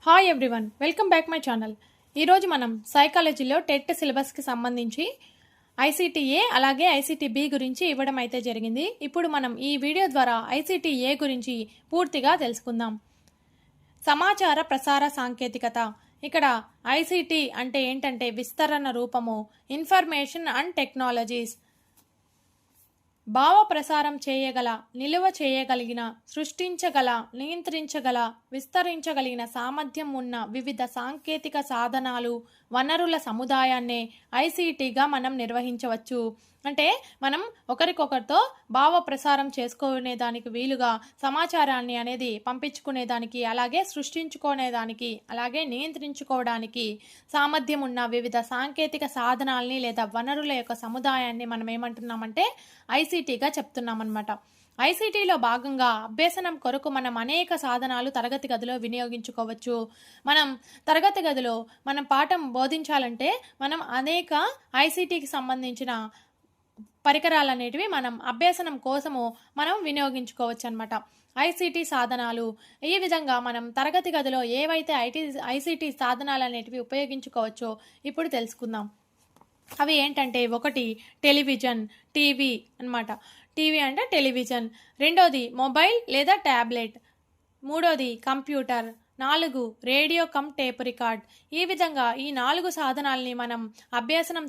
Hi everyone, welcome back my channel. ఈరోజు మనం సైకాలజీలో టెట్ సిలబస్కి సంబంధించి ఐసీటీఏ అలాగే ఐసీటీబీ గురించి ఇవ్వడం అయితే జరిగింది. ఇప్పుడు మనం ఈ వీడియో ద్వారా ఐసీటీఏ గురించి పూర్తిగా తెలుసుకుందాం. సమాచార ప్రసార సాంకేతికత. ఇక్కడ ఐసీటీ అంటే ఏంటంటే విస్తరణ రూపము, ఇన్ఫర్మేషన్ అండ్ టెక్నాలజీస్. భావ ప్రసారం చేయగల, నిలువ చేయగలిగిన, సృష్టించగల, నియంత్రించగల, విస్తరించగలిగిన సామర్థ్యం ఉన్న వివిధ సాంకేతిక సాధనాలు, వనరుల సముదాయాన్నే ఐసీటీగా మనం నిర్వహించవచ్చు. అంటే మనం ఒకరికొకరితో భావ ప్రసారం చేసుకునేదానికి వీలుగా సమాచారాన్ని అనేది పంపించుకునేదానికి, అలాగే సృష్టించుకునేదానికి, అలాగే నియంత్రించుకోవడానికి సామర్థ్యం ఉన్న వివిధ సాంకేతిక సాధనాల్ని లేదా వనరుల యొక్క సముదాయాన్ని మనం ఏమంటున్నామంటే ఐసీటీగా చెప్తున్నామన్నమాట. ఐసీటీలో భాగంగా అభ్యసనం కొరకు మనం అనేక సాధనాలు తరగతి గదిలో వినియోగించుకోవచ్చు. మనం తరగతి గదిలో మనం పాఠం బోధించాలంటే మనం అనేక ఐసీటీకి సంబంధించిన పరికరాలు అనేటివి మనం అభ్యసనం కోసము మనం వినియోగించుకోవచ్చు అనమాట. ఐసీటీ సాధనాలు. ఈ విధంగా మనం తరగతి గదిలో ఏవైతే ఐసీటీ సాధనాలు అనేటివి ఉపయోగించుకోవచ్చో ఇప్పుడు తెలుసుకుందాం. అవి ఏంటంటే, ఒకటి టెలివిజన్, టీవీ అన్నమాట. టీవీ అంటే టెలివిజన్. రెండోది మొబైల్ లేదా ట్యాబ్లెట్. మూడోది computer. 4 radio come tape record. ఈ విధంగా ఈ 4 సాధనాల్ని మనం అభ్యాసం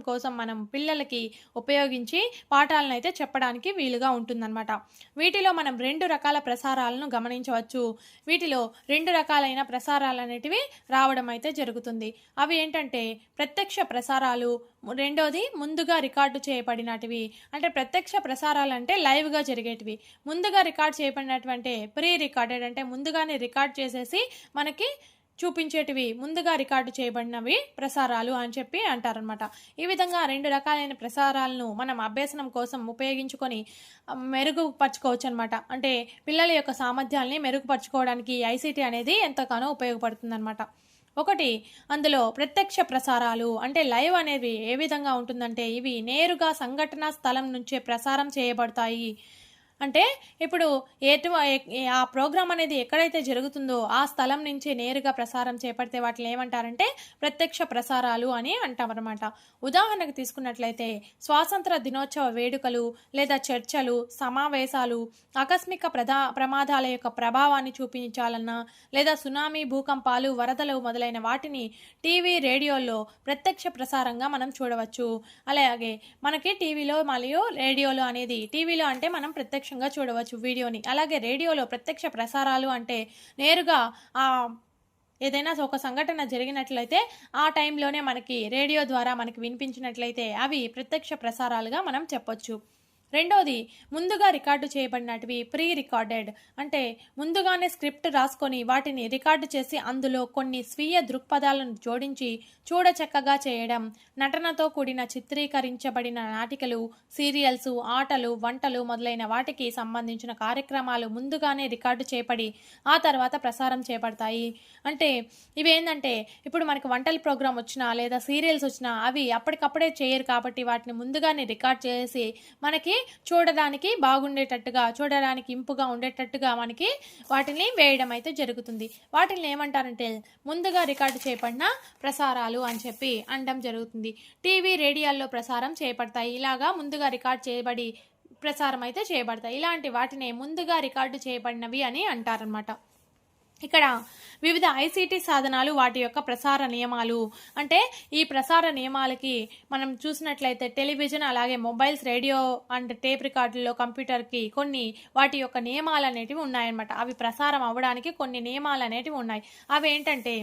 కోసం మనం పిల్లలకి ఉపయోగించి పాఠాలను అయితే చెప్పడానికి వీలుగా ఉంటుందన్నమాట. వీటిలో మనం 2 రకాల ప్రసారాలను గమనించవచ్చు. వీటిలో 2 రకాలైన ప్రసారాలు అనేటివి రావడం అయితే జరుగుతుంది. అవి ఏంటంటే ప్రత్యక్ష ప్రసారాలు, రెండోది ముందుగా రికార్డు చేయబడినటివి. అంటే ప్రత్యక్ష ప్రసారాలు అంటే లైవ్గా జరిగేటివి. ముందుగా రికార్డ్ చేయబడినటువంటి ప్రీ రికార్డెడ్ అంటే ముందుగానే రికార్డ్ చేసేసి మనకి చూపించేటివి ముందుగా రికార్డు చేయబడినవి ప్రసారాలు అని చెప్పి అంటారనమాట. ఈ విధంగా 2 రకాలైన ప్రసారాలను మనం అభ్యసనం కోసం ఉపయోగించుకొని మెరుగుపరచుకోవచ్చు అనమాట. అంటే పిల్లల యొక్క సామర్థ్యాల్ని మెరుగుపరచుకోవడానికి ఐసీటీ అనేది ఎంతగానో ఉపయోగపడుతుంది అనమాట. ఒకటి, అందులో ప్రత్యక్ష ప్రసారాలు అంటే లైవ్ అనేవి ఏ విధంగా ఉంటుందంటే, ఇవి నేరుగా సంఘటన స్థలం నుంచే ప్రసారం చేయబడతాయి. అంటే ఇప్పుడు ఆ ప్రోగ్రామ్ అనేది ఎక్కడైతే జరుగుతుందో ఆ స్థలం నుంచి నేరుగా ప్రసారం చేపడితే వాటిని ఏమంటారంటే ప్రత్యక్ష ప్రసారాలు అని అంటామన్నమాట. ఉదాహరణకు తీసుకున్నట్లయితే స్వాతంత్ర దినోత్సవ వేడుకలు లేదా చర్చలు, సమావేశాలు, ఆకస్మిక ప్రమాదాల యొక్క ప్రభావాన్ని చూపించాలన్నా, లేదా సునామీ, భూకంపాలు, వరదలు మొదలైన వాటిని టీవీ, రేడియోలో ప్రత్యక్ష ప్రసారంగా మనం చూడవచ్చు. అలాగే మనకి టీవీలో మరియు రేడియోలో అనేది, టీవీలో అంటే మనం ప్రత్యక్షంగా చూడవచ్చు వీడియోని, అలాగే రేడియోలో ప్రత్యక్ష ప్రసారాలు అంటే నేరుగా ఏదైనా ఒక సంఘటన జరిగినట్లయితే ఆ టైంలోనే మనకి రేడియో ద్వారా మనకి వినిపించినట్లయితే అవి ప్రత్యక్ష ప్రసారాలుగా మనం చెప్పొచ్చు. రెండోది, ముందుగా రికార్డు చేయబడినటివి ప్రీ రికార్డెడ్. అంటే ముందుగానే స్క్రిప్ట్ రాసుకొని వాటిని రికార్డు చేసి అందులో కొన్ని స్వీయ దృక్పథాలను జోడించి చూడచక్కగా చేయడం. నటనతో కూడిన చిత్రీకరించబడిన నాటికలు, సీరియల్స్, ఆటలు, వంటలు మొదలైన వాటికి సంబంధించిన కార్యక్రమాలు ముందుగానే రికార్డు చేయబడి ఆ తర్వాత ప్రసారం చేయబడతాయి. అంటే ఇవేంటంటే ఇప్పుడు మనకి వంటల ప్రోగ్రామ్ వచ్చినా లేదా సీరియల్స్ వచ్చినా అవి అప్పటికప్పుడే చేయరు కాబట్టి వాటిని ముందుగానే రికార్డ్ చేసి మనకి చూడడానికి బాగుండేటట్టుగా, చూడడానికి ఇంపుగా ఉండేటట్టుగా మనకి వాటిని వేయడం అయితే జరుగుతుంది. వాటిని ఏమంటారంటే ముందుగా రికార్డు చేయబడిన ప్రసారాలు అని చెప్పి అనడం జరుగుతుంది. టీవీ, రేడియోల్లో ప్రసారం చేయబడతాయి. ఇలాగా ముందుగా రికార్డ్ చేయబడి ప్రసారం అయితే చేయబడతాయి. ఇలాంటి వాటిని ముందుగా రికార్డు చేయబడినవి అని అంటారనమాట. ఇక్కడ వివిధ ఐసీటీ సాధనాలు, వాటి యొక్క ప్రసార నియమాలు. అంటే ఈ ప్రసార నియమాలకి మనం చూసినట్లయితే టెలివిజన్, అలాగే మొబైల్స్, రేడియో అండ్ టేప్ రికార్డుల్లో, కంప్యూటర్కి కొన్ని వాటి యొక్క నియమాలు అనేటివి ఉన్నాయన్నమాట. అవి ప్రసారం అవ్వడానికి కొన్ని నియమాలు అనేటివి ఉన్నాయి. అవి ఏంటంటే,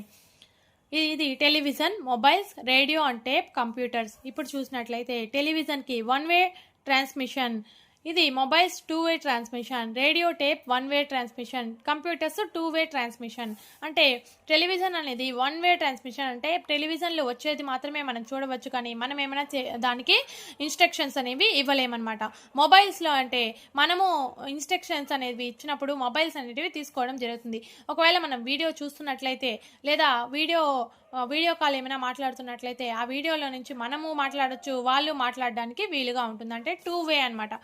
ఇది television, mobiles, radio and tape, computers. ఇప్పుడు చూసినట్లయితే టెలివిజన్కి 1 వే ట్రాన్స్మిషన్, ఇది మొబైల్స్ 2 వే ట్రాన్స్మిషన్, రేడియో టేప్ 1 వే ట్రాన్స్మిషన్, కంప్యూటర్స్ 2 వే ట్రాన్స్మిషన్. అంటే టెలివిజన్ అనేది 1 వే ట్రాన్స్మిషన్ అంటే టెలివిజన్లో వచ్చేది మాత్రమే మనం చూడవచ్చు, కానీ మనం ఏమైనా దానికి ఇన్స్ట్రక్షన్స్ అనేవి ఇవ్వలేమన్నమాట. మొబైల్స్లో అంటే మనము ఇన్స్ట్రక్షన్స్ అనేవి ఇచ్చినప్పుడు మొబైల్స్ అనేటివి తీసుకోవడం జరుగుతుంది. ఒకవేళ మనం వీడియో చూస్తున్నట్లయితే లేదా వీడియో కాల్ ఏమైనా మాట్లాడుతున్నట్లయితే ఆ వీడియోలో నుంచి మనము మాట్లాడచ్చు, వాళ్ళు మాట్లాడడానికి వీలుగా ఉంటుంది. అంటే 2 వే అనమాట.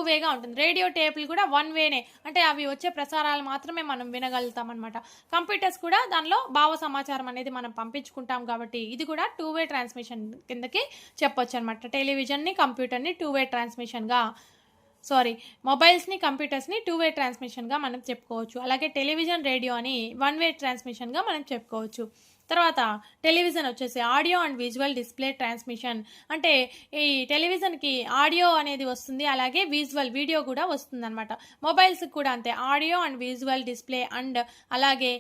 వేగా ఉంటుంది. రేడియో టేపులు కూడా 1 వేనే, అంటే అవి వచ్చే ప్రసారాలు మాత్రమే మనం వినగలుగుతాం అనమాట. కంప్యూటర్స్ కూడా దానిలో భావ సమాచారం అనేది మనం పంపించుకుంటాం కాబట్టి ఇది కూడా 2 వే ట్రాన్స్మిషన్ కిందకి చెప్పొచ్చు అనమాట. టెలివిజన్ని కంప్యూటర్ని 2 వే ట్రాన్స్మిషన్గా మొబైల్స్ని కంప్యూటర్స్ని 2 వే ట్రాన్స్మిషన్గా మనం చెప్పుకోవచ్చు. అలాగే టెలివిజన్ రేడియో అని 1 వే ట్రాన్స్మిషన్గా మనం చెప్పుకోవచ్చు. తర్వాత టెలివిజన్ వచ్చేసి audio and visual display transmission, అంటే ఈ టెలివిజన్కి ఆడియో అనేది వస్తుంది, అలాగే విజువల్ వీడియో కూడా వస్తుంది అనమాట. మొబైల్స్కి కూడా అంతే, audio and visual display and అలాగే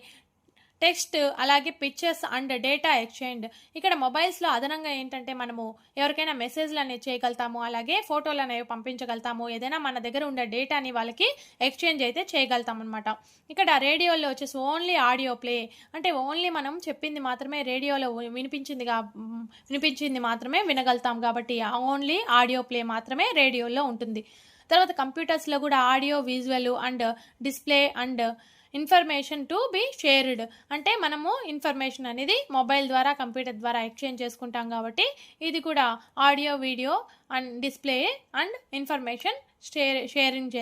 టెక్స్ట్, అలాగే పిక్చర్స్ అండ్ డేటా ఎక్స్చేంజ్. ఇక్కడ మొబైల్స్లో అదనంగా ఏంటంటే మనము ఎవరికైనా మెసేజ్లు అనేవి చేయగలుగుతాము, అలాగే ఫోటోలు అనేవి పంపించగలుగుతాము, ఏదైనా మన దగ్గర ఉండే డేటాని వాళ్ళకి ఎక్స్చేంజ్ అయితే చేయగలుగుతాం అనమాట. ఇక్కడ రేడియోలో వచ్చేసి ఓన్లీ ఆడియో ప్లే, అంటే ఓన్లీ మనం చెప్పింది మాత్రమే రేడియోలో వినిపించింది మాత్రమే వినగలుగుతాం కాబట్టి ఓన్లీ ఆడియో ప్లే మాత్రమే రేడియోలో ఉంటుంది. తర్వాత కంప్యూటర్స్లో కూడా audio, visual and display and information to be shared, అంటే మనము ఇన్ఫర్మేషన్ అనేది మొబైల్ ద్వారా కంప్యూటర్ ద్వారా ఎక్స్చేంజ్ చేసుకుంటాం కాబట్టి ఇది కూడా audio, video and display and information sharing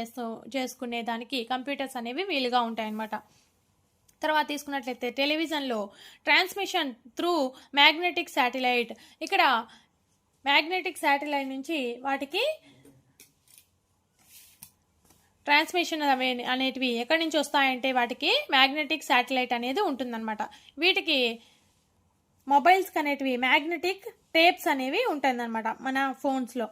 చేసుకునే దానికి కంప్యూటర్స్ అనేవి వీలుగా ఉంటాయన్నమాట. తర్వాత తీసుకున్నట్లయితే టెలివిజన్లో ట్రాన్స్మిషన్ త్రూ మ్యాగ్నెటిక్ శాటిలైట్. ఇక్కడ మ్యాగ్నెటిక్ శాటిలైట్ నుంచి వాటికి ట్రాన్స్మిషన్ అనేటివి ఎక్కడి నుంచి వస్తాయంటే వాటికి మ్యాగ్నెటిక్ శాటిలైట్ అనేది ఉంటుందన్నమాట. వీటికి మొబైల్స్కి అనేటివి మ్యాగ్నెటిక్ టేప్స్ అనేవి ఉంటాయన్నమాట మన ఫోన్స్లో.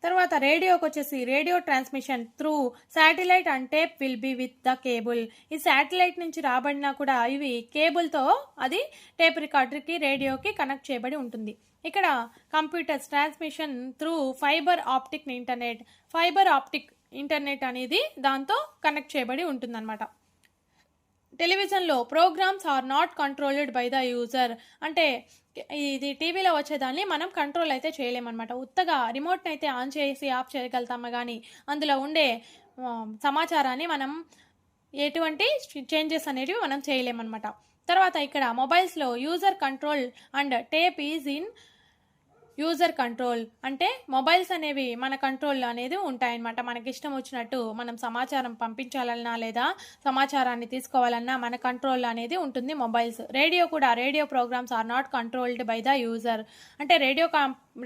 తర్వాత రేడియోకి వచ్చేసి radio transmission through satellite and tape will be with the cable. ఈ శాటిలైట్ నుంచి రాబడినా కూడా ఇవి కేబుల్తో అది టేప్ రికార్డర్కి రేడియోకి కనెక్ట్ చేయబడి ఉంటుంది. ఇక్కడ computers transmission through fibre optic internet. Fibre optic internet అనేది దాంతో కనెక్ట్ చేయబడి ఉంటుందన్నమాట. టెలివిజన్లో programmes are not controlled by the user, అంటే ఇది టీవీలో వచ్చేదాన్ని మనం కంట్రోల్ అయితే చేయలేమన్నమాట. ఉత్తగా రిమోట్ని అయితే ఆన్ చేసి ఆఫ్ చేయగలుగుతాము, కానీ అందులో ఉండే సమాచారాన్ని మనం ఎటువంటి చేంజెస్ అనేవి మనం చేయలేమన్నమాట. తర్వాత ఇక్కడ మొబైల్స్లో user control and tape is in user control, అంటే మొబైల్స్ అనేవి మన కంట్రోల్లో అనేది ఉంటాయన్నమాట. మనకి ఇష్టం వచ్చినట్టు మనం సమాచారం పంపించాలన్నా లేదా సమాచారాన్ని తీసుకోవాలన్నా మన కంట్రోల్లో అనేది ఉంటుంది మొబైల్స్. రేడియో కూడా radio programmes are not controlled by the user, అంటే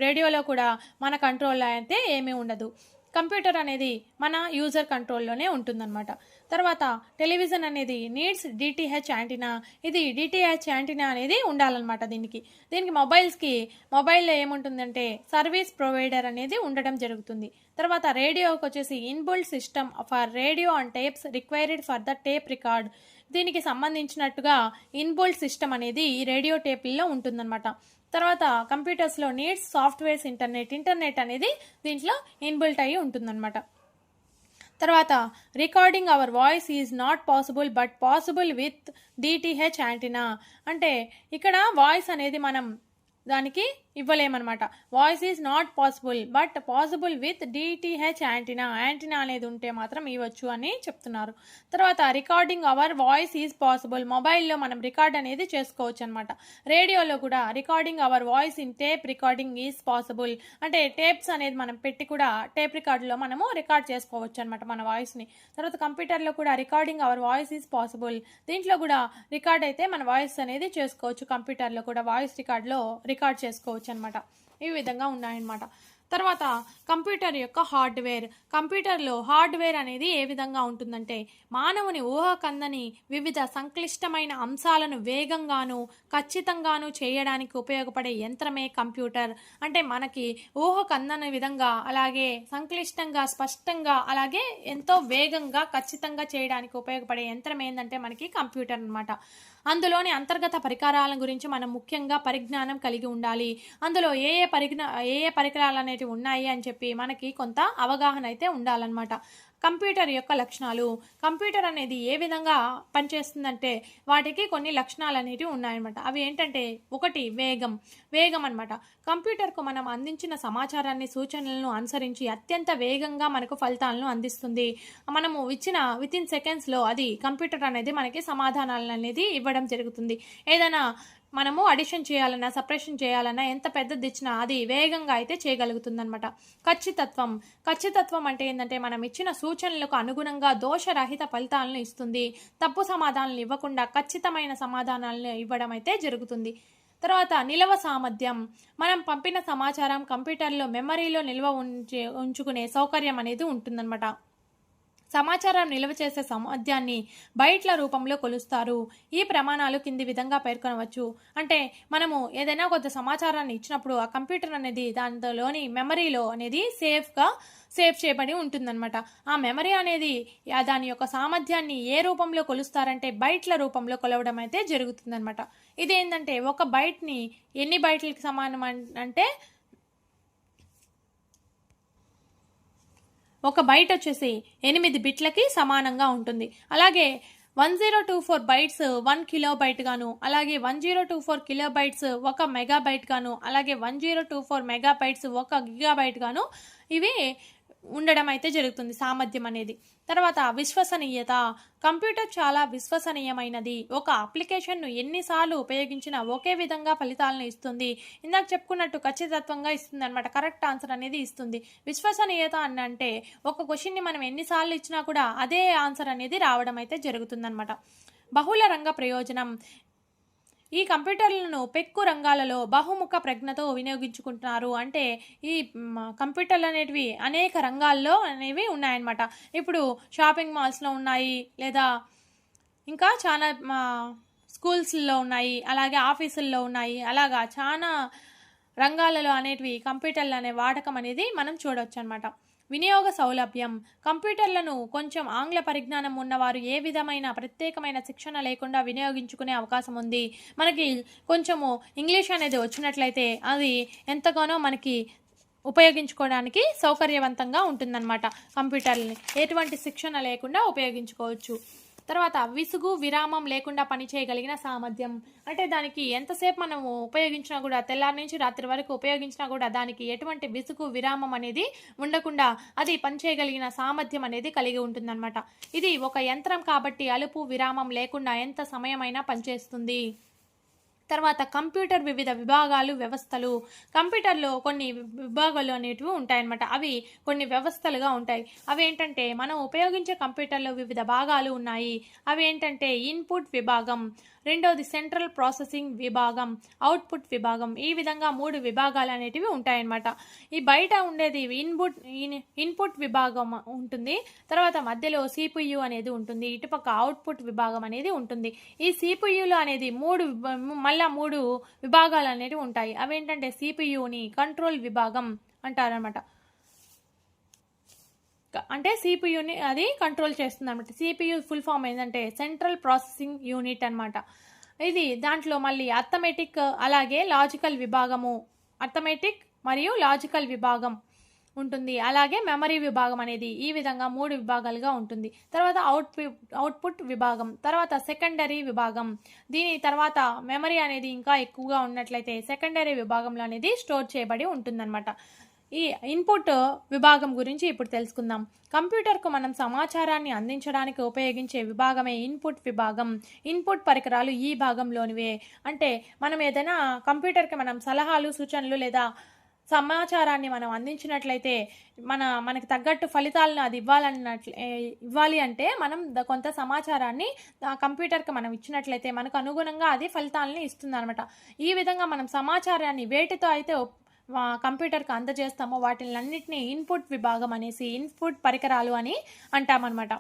రేడియోలో కూడా మన కంట్రోల్లో అయితే ఏమీ ఉండదు. కంప్యూటర్ అనేది మన యూజర్ కంట్రోల్లోనే ఉంటుందన్నమాట. తర్వాత టెలివిజన్ అనేది నీడ్స్ డిటిహెచ్ యాంటీనా. ఇది డిటిహెచ్ యాంటీనా అనేది ఉండాలన్నమాట. దీనికి మొబైల్లో ఏముంటుందంటే సర్వీస్ ప్రొవైడర్ అనేది ఉండడం జరుగుతుంది. తర్వాత రేడియోకి వచ్చేసి inbuilt system for radio and tapes required for the tape record. దీనికి సంబంధించినట్టుగా ఇన్బుల్ట్ సిస్టమ్ అనేది ఈ రేడియో టేపుల్లో ఉంటుందన్నమాట. తర్వాత కంప్యూటర్స్లో నీడ్స్ సాఫ్ట్వేర్స్ ఇంటర్నెట్ అనేది దీంట్లో ఇన్బిల్ట్ అయ్యి ఉంటుందన్నమాట. తర్వాత recording our voice is not possible but possible with DTH antenna, అంటే ఇక్కడ వాయిస్ అనేది మనం దానికి ఇవ్వలేమన్నమాట. Voice is not possible but possible with DTH antenna అనేది ఉంటే మాత్రం ఇవ్వచ్చు అని చెప్తున్నారు. తర్వాత recording our voice is possible, మొబైల్లో మనం రికార్డ్ అనేది చేసుకోవచ్చు అనమాట. రేడియోలో కూడా recording our voice in tape recording is possible, అంటే టేప్స్ అనేది మనం పెట్టి కూడా టేప్ రికార్డులో మనము రికార్డ్ చేసుకోవచ్చు అనమాట మన వాయిస్ని. తర్వాత కంప్యూటర్లో కూడా recording our voice is possible, దీంట్లో కూడా రికార్డ్ అయితే మన వాయిస్ అనేది చేసుకోవచ్చు. కంప్యూటర్లో కూడా వాయిస్ రికార్డ్ చేసుకోవచ్చు అనమాట. ఈ విధంగా ఉన్నాయన్నమాట. తర్వాత కంప్యూటర్ యొక్క హార్డ్వేర్. కంప్యూటర్లో హార్డ్వేర్ అనేది ఏ విధంగా ఉంటుందంటే మానవుని ఊహకందని వివిధ సంక్లిష్టమైన అంశాలను వేగంగాను ఖచ్చితంగాను చేయడానికి ఉపయోగపడే యంత్రమే కంప్యూటర్. అంటే మనకి ఊహకందని విధంగా అలాగే సంక్లిష్టంగా స్పష్టంగా అలాగే ఎంతో వేగంగా ఖచ్చితంగా చేయడానికి ఉపయోగపడే యంత్రం ఏంటంటే మనకి కంప్యూటర్ అన్నమాట. అందులోని అంతర్గత పరికరాల గురించి మనం ముఖ్యంగా పరిజ్ఞానం కలిగి ఉండాలి. అందులో ఏ ఏ పరికరాలు అనేవి ఉన్నాయి అని చెప్పి మనకి కొంత అవగాహన అయితే ఉండాలన్నమాట. కంప్యూటర్ యొక్క లక్షణాలు. కంప్యూటర్ అనేది ఏ విధంగా పనిచేస్తుందంటే వాటికి కొన్ని లక్షణాలు అనేవి ఉన్నాయన్నమాట. అవి ఏంటంటే ఒకటి వేగం అన్నమాట. కంప్యూటర్కు మనం అందించిన సమాచారాన్ని సూచనలను అనుసరించి అత్యంత వేగంగా మనకు ఫలితాలను అందిస్తుంది. మనము ఇచ్చిన వితిన్ సెకండ్స్లో అది కంప్యూటర్ అనేది మనకి సమాధానాలను అనేది ఇవ్వడం జరుగుతుంది. ఏదైనా మనము అడిషన్ చేయాలన్నా సపరేషన్ చేయాలన్నా ఎంత పెద్దది ఇచ్చినా అది వేగంగా అయితే చేయగలుగుతుందన్నమాట. ఖచ్చితత్వం అంటే ఏంటంటే మనం ఇచ్చిన సూచనలకు అనుగుణంగా దోషరహిత ఫలితాలను ఇస్తుంది. తప్పు సమాధానాలు ఇవ్వకుండా ఖచ్చితమైన సమాధానాలను ఇవ్వడం అయితే జరుగుతుంది. తర్వాత నిల్వ సామర్థ్యం, మనం పంపిన సమాచారం కంప్యూటర్లో మెమరీలో ఉంచుకునే సౌకర్యం అనేది ఉంటుందన్నమాట. సమాచారం నిల్వ చేసే సామర్థ్యాన్ని బైట్ల రూపంలో కొలుస్తారు. ఈ ప్రమాణాలు కింది విధంగా పేర్కొనవచ్చు. అంటే మనము ఏదైనా కొంత సమాచారాన్ని ఇచ్చినప్పుడు ఆ కంప్యూటర్ అనేది దాంట్లోని మెమరీలో అనేది సేవ్ చేయబడి ఉంటుందన్నమాట. ఆ మెమరీ అనేది దాని యొక్క సామర్థ్యాన్ని ఏ రూపంలో కొలుస్తారంటే బైట్ల రూపంలో కొలవడం అయితే జరుగుతుందన్నమాట. ఇదేంటంటే ఒక బైట్ని ఎన్ని బైట్లకి సమానం అంటే ఒక బైట్ వచ్చేసి 8 బిట్లకి సమానంగా ఉంటుంది. అలాగే 1024 బైట్స్ 1 కిలోబైట్ గాను, అలాగే 1024 కిలోబైట్స్ 1 మెగాబైట్ గాను, అలాగే 1024 మెగాబైట్స్ 1 గిగాబైట్ గాను ఇవి ఉండడం అయితే జరుగుతుంది సామర్థ్యం అనేది. తర్వాత విశ్వసనీయత, కంప్యూటర్ చాలా విశ్వసనీయమైనది. ఒక అప్లికేషన్ను ఎన్నిసార్లు ఉపయోగించినా ఒకే విధంగా ఫలితాలను ఇస్తుంది. ఇందాక చెప్పుకున్నట్టు ఖచ్చితత్వంగా ఇస్తుంది అనమాట, కరెక్ట్ ఆన్సర్ అనేది ఇస్తుంది. విశ్వసనీయత అని అంటే ఒక క్వశ్చన్ని మనం ఎన్నిసార్లు ఇచ్చినా కూడా అదే ఆన్సర్ అనేది రావడం అయితే జరుగుతుందన్నమాట. బహుళ రంగ ప్రయోజనం, ఈ కంప్యూటర్లను పెక్కు రంగాలలో బహుముఖ ప్రజ్ఞతో వినియోగించుకుంటున్నారు. అంటే ఈ కంప్యూటర్లు అనేటివి అనేక రంగాల్లో అనేవి ఉన్నాయన్నమాట. ఇప్పుడు షాపింగ్ మాల్స్లో ఉన్నాయి, లేదా ఇంకా చాలా స్కూల్స్లో ఉన్నాయి, అలాగే ఆఫీసుల్లో ఉన్నాయి. అలాగా చాలా రంగాలలో అనేటివి కంప్యూటర్లు అనే వాడకం అనేది మనం చూడవచ్చు అనమాట. వినియోగ సౌలభ్యం, కంప్యూటర్లను కొంచెం ఆంగ్ల పరిజ్ఞానం ఉన్నవారు ఏ విధమైన ప్రత్యేకమైన శిక్షణ లేకుండా వినియోగించుకునే అవకాశం ఉంది. మనకి కొంచెము ఇంగ్లీష్ అనేది వచ్చినట్లయితే అది ఎంతగానో మనకి ఉపయోగించుకోవడానికి సౌకర్యవంతంగా ఉంటుందన్నమాట. కంప్యూటర్ని ఎటువంటి శిక్షణ లేకుండా ఉపయోగించుకోవచ్చు. తర్వాత విసుగు విరామం లేకుండా పనిచేయగలిగిన సామర్థ్యం, అంటే దానికి ఎంతసేపు మనము ఉపయోగించినా కూడా, తెల్లారి నుంచి రాత్రి వరకు ఉపయోగించినా కూడా దానికి ఎటువంటి విసుగు విరామం అనేది ఉండకుండా అది పనిచేయగలిగిన సామర్థ్యం అనేది కలిగి ఉంటుందన్నమాట. ఇది ఒక యంత్రం కాబట్టి అలుపు విరామం లేకుండా ఎంత సమయమైనా పనిచేస్తుంది. తర్వాత కంప్యూటర్ వివిధ విభాగాలు వ్యవస్థలు, కంప్యూటర్లో కొన్ని విభాగాలు అనేటివి ఉంటాయన్నమాట. అవి కొన్ని వ్యవస్థలుగా ఉంటాయి. అవి ఏంటంటే మనం ఉపయోగించే కంప్యూటర్లో వివిధ భాగాలు ఉన్నాయి. అవి ఏంటంటే ఇన్పుట్ విభాగం, రెండోది సెంట్రల్ ప్రాసెసింగ్ విభాగం, అవుట్పుట్ విభాగం. ఈ విధంగా 3 విభాగాలు అనేటివి ఉంటాయన్నమాట. ఈ బయట ఉండేది ఇన్పుట్ విభాగం ఉంటుంది. తర్వాత మధ్యలో CPU అనేది ఉంటుంది. ఇటుపక్క అవుట్పుట్ విభాగం అనేది ఉంటుంది. ఈ CPUలో అనేది 3 విభాగాలు అనేటివి ఉంటాయి. అవేంటంటే CPUని కంట్రోల్ విభాగం అంటారనమాట. అంటే CPUని అది కంట్రోల్ చేస్తుంది అనమాట. CPU ఫుల్ ఫామ్ ఏంటంటే సెంట్రల్ ప్రాసెసింగ్ యూనిట్ అనమాట. ఇది దాంట్లో మళ్ళీ అర్థమెటిక్ అలాగే లాజికల్ విభాగము, అర్థమెటిక్ మరియు లాజికల్ విభాగం ఉంటుంది. అలాగే మెమరీ విభాగం అనేది ఈ విధంగా 3 విభాగాలుగా ఉంటుంది. తర్వాత అవుట్పుట్ విభాగం, తర్వాత సెకండరీ విభాగం. దీని తర్వాత మెమరీ అనేది ఇంకా ఎక్కువగా ఉన్నట్లయితే సెకండరీ విభాగంలో అనేది స్టోర్ చేయబడి ఉంటుందన్నమాట. ఈ ఇన్పుట్ విభాగం గురించి ఇప్పుడు తెలుసుకుందాం. కంప్యూటర్కు మనం సమాచారాన్ని అందించడానికి ఉపయోగించే విభాగమే ఇన్పుట్ విభాగం. ఇన్పుట్ పరికరాలు ఈ భాగంలోనివే. అంటే మనం ఏదైనా కంప్యూటర్కి మనం సలహాలు సూచనలు లేదా సమాచారాన్ని మనం అందించినట్లయితే మనకి తగ్గట్టు ఫలితాలను అది ఇవ్వాలి అంటే మనం కొంత సమాచారాన్ని కంప్యూటర్కి మనం ఇచ్చినట్లయితే మనకు అనుగుణంగా అది ఫలితాలని ఇస్తుంది అనమాట. ఈ విధంగా మనం సమాచారాన్ని వేటితో అయితే కంప్యూటర్కి అందజేస్తామో వాటిలన్నింటినీ ఇన్పుట్ విభాగం అనేసి ఇన్పుట్ పరికరాలు అని అంటామన్నమాట.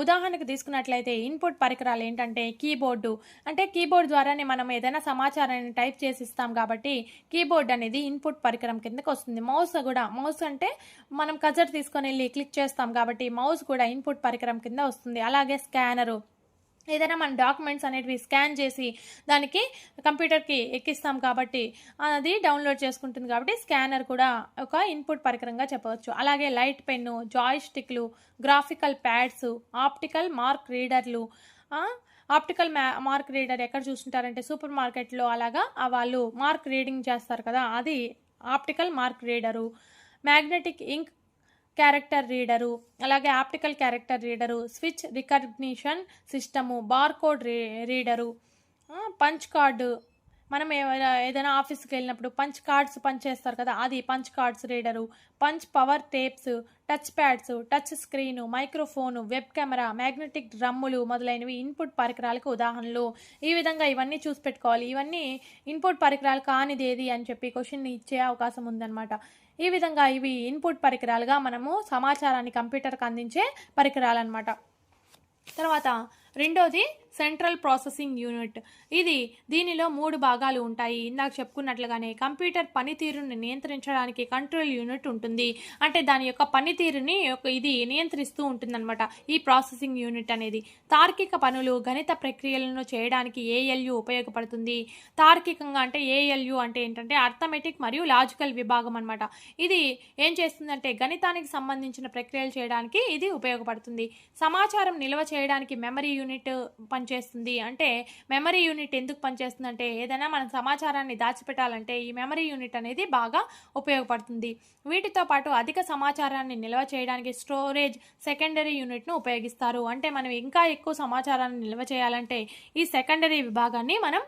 ఉదాహరణకు తీసుకున్నట్లయితే ఇన్పుట్ పరికరాలు ఏంటంటే కీబోర్డు, అంటే కీబోర్డ్ ద్వారానే మనం ఏదైనా సమాచారాన్ని టైప్ చేసి ఇస్తాం కాబట్టి కీబోర్డ్ అనేది ఇన్పుట్ పరికరం కిందకి వస్తుంది. మౌస్ అంటే మనం కర్సర్ తీసుకొని వెళ్ళి క్లిక్ చేస్తాం కాబట్టి మౌస్ కూడా ఇన్పుట్ పరికరం కింద వస్తుంది. అలాగే స్కానరు, ఏదైనా మన డాక్యుమెంట్స్ అనేటివి స్కాన్ చేసి దానికి కంప్యూటర్కి ఎక్కిస్తాం కాబట్టి అది డౌన్లోడ్ చేసుకుంటుంది కాబట్టి స్కానర్ కూడా ఒక ఇన్పుట్ పరికరంగా చెప్పవచ్చు. అలాగే లైట్ పెన్ను, జాయ్ స్టిక్లు, గ్రాఫికల్ ప్యాడ్స్, ఆప్టికల్ మార్క్ రీడర్లు. ఆప్టికల్ మార్క్ రీడర్ ఎక్కడ చూస్తుంటారంటే సూపర్ మార్కెట్లో అలాగా వాళ్ళు మార్క్ రీడింగ్ చేస్తారు కదా, అది ఆప్టికల్ మార్క్ రీడరు. మ్యాగ్నెటిక్ ఇంక్ క్యారెక్టర్ రీడరు, అలాగే optical character reader, switch recognition system, barcode reader, punch card. మనం ఏదైనా ఆఫీస్కి వెళ్ళినప్పుడు పంచ్ కార్డ్స్ పంచ్ చేస్తారు కదా, అది punch cards reader, punch power tapes, touch pads, touch screen, microphone, web camera, magnetic డ్రమ్ములు మొదలైనవి ఇన్పుట్ పరికరాలకు ఉదాహరణలు. ఈ విధంగా ఇవన్నీ చూసి పెట్టుకోవాలి. ఇవన్నీ ఇన్పుట్ పరికరాలు కానిది ఏది అని చెప్పి క్వశ్చన్ ఇచ్చే అవకాశం ఉందన్నమాట. ఈ విధంగా ఇవి ఇన్పుట్ పరికరాలుగా మనము సమాచారాన్ని కంప్యూటర్కి అందించే పరికరాలన్నమాట. తర్వాత రెండోది సెంట్రల్ ప్రాసెసింగ్ యూనిట్. దీనిలో 3 భాగాలు ఉంటాయి. ఇందాక చెప్పుకున్నట్లుగానే కంప్యూటర్ పనితీరుని నియంత్రించడానికి కంట్రోల్ యూనిట్ ఉంటుంది. అంటే దాని యొక్క పనితీరుని ఇది నియంత్రిస్తూ ఉంటుందన్నమాట ఈ ప్రాసెసింగ్ యూనిట్ అనేది. తార్కిక పనులు, గణిత ప్రక్రియలను చేయడానికి ఏఎల్యు ఉపయోగపడుతుంది. తార్కికంగా అంటే ఏఎల్యు అంటే ఏంటంటే అర్థమెటిక్ మరియు లాజికల్ విభాగం అనమాట. ఇది ఏం చేస్తుందంటే గణితానికి సంబంధించిన ప్రక్రియలు చేయడానికి ఇది ఉపయోగపడుతుంది. సమాచారం నిల్వ చేయడానికి మెమరీ యూనిట్ పనిచేస్తుంది. అంటే మెమరీ యూనిట్ ఎందుకు పనిచేస్తుంది అంటే ఏదైనా మన సమాచారాన్ని దాచిపెట్టాలంటే ఈ మెమరీ యూనిట్ అనేది బాగా ఉపయోగపడుతుంది. వీటితో పాటు అధిక సమాచారాన్ని నిల్వ చేయడానికి స్టోరేజ్ సెకండరీ యూనిట్ను ఉపయోగిస్తారు. అంటే మనం ఇంకా ఎక్కువ సమాచారాన్ని నిల్వ చేయాలంటే ఈ సెకండరీ విభాగాన్ని మనం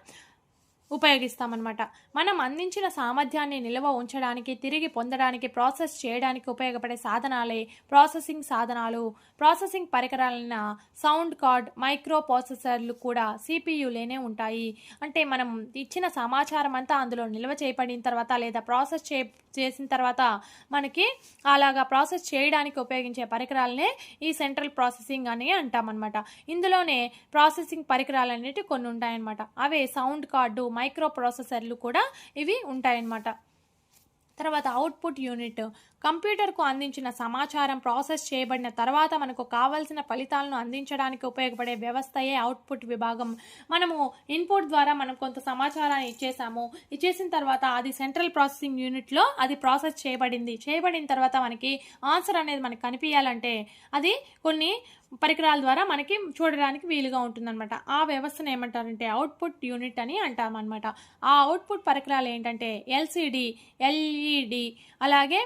ఉపయోగిస్తామన్నమాట. మనం అందించిన సామర్థ్యాన్ని నిల్వ ఉంచడానికి, తిరిగి పొందడానికి, ప్రాసెస్ చేయడానికి ఉపయోగపడే సాధనాలే ప్రాసెసింగ్ సాధనాలు. ప్రాసెసింగ్ పరికరాలైన సౌండ్ కార్డ్, మైక్రో ప్రాసెసర్లు కూడా సిపియులేనే ఉంటాయి. అంటే మనం ఇచ్చిన సమాచారం అంతా అందులో నిల్వ చేయబడిన తర్వాత లేదా ప్రాసెస్ చేసిన తర్వాత మనకి అలాగా ప్రాసెస్ చేయడానికి ఉపయోగించే పరికరాలనే ఈ సెంట్రల్ ప్రాసెసింగ్ అని అంటామన్నమాట. ఇందులోనే ప్రాసెసింగ్ పరికరాలు అనేవి కొన్ని ఉంటాయన్నమాట. అవే సౌండ్ కార్డు, మైక్రో ప్రాసెసర్లు కూడా ఇవి ఉంటాయన్నమాట. తర్వాత అవుట్పుట్ యూనిట్. కంప్యూటర్కు అందించిన సమాచారం ప్రాసెస్ చేయబడిన తర్వాత మనకు కావాల్సిన ఫలితాలను అందించడానికి ఉపయోగపడే వ్యవస్థయే అవుట్పుట్ విభాగం. మనము ఇన్పుట్ ద్వారా మనం కొంత సమాచారాన్ని ఇచ్చేసిన తర్వాత అది సెంట్రల్ ప్రాసెసింగ్ యూనిట్లో అది ప్రాసెస్ చేయబడిన తర్వాత మనకి ఆన్సర్ అనేది మనకి కనిపించాలంటే అది కొన్ని పరికరాల ద్వారా మనకి చూడడానికి వీలుగా ఉంటుందన్నమాట. ఆ వ్యవస్థను ఏమంటారంటే అవుట్పుట్ యూనిట్ అని అంటామన్నమాట. ఆ అవుట్పుట్ పరికరాలు ఏంటంటే ఎల్సిడి, ఎల్ఈడి, అలాగే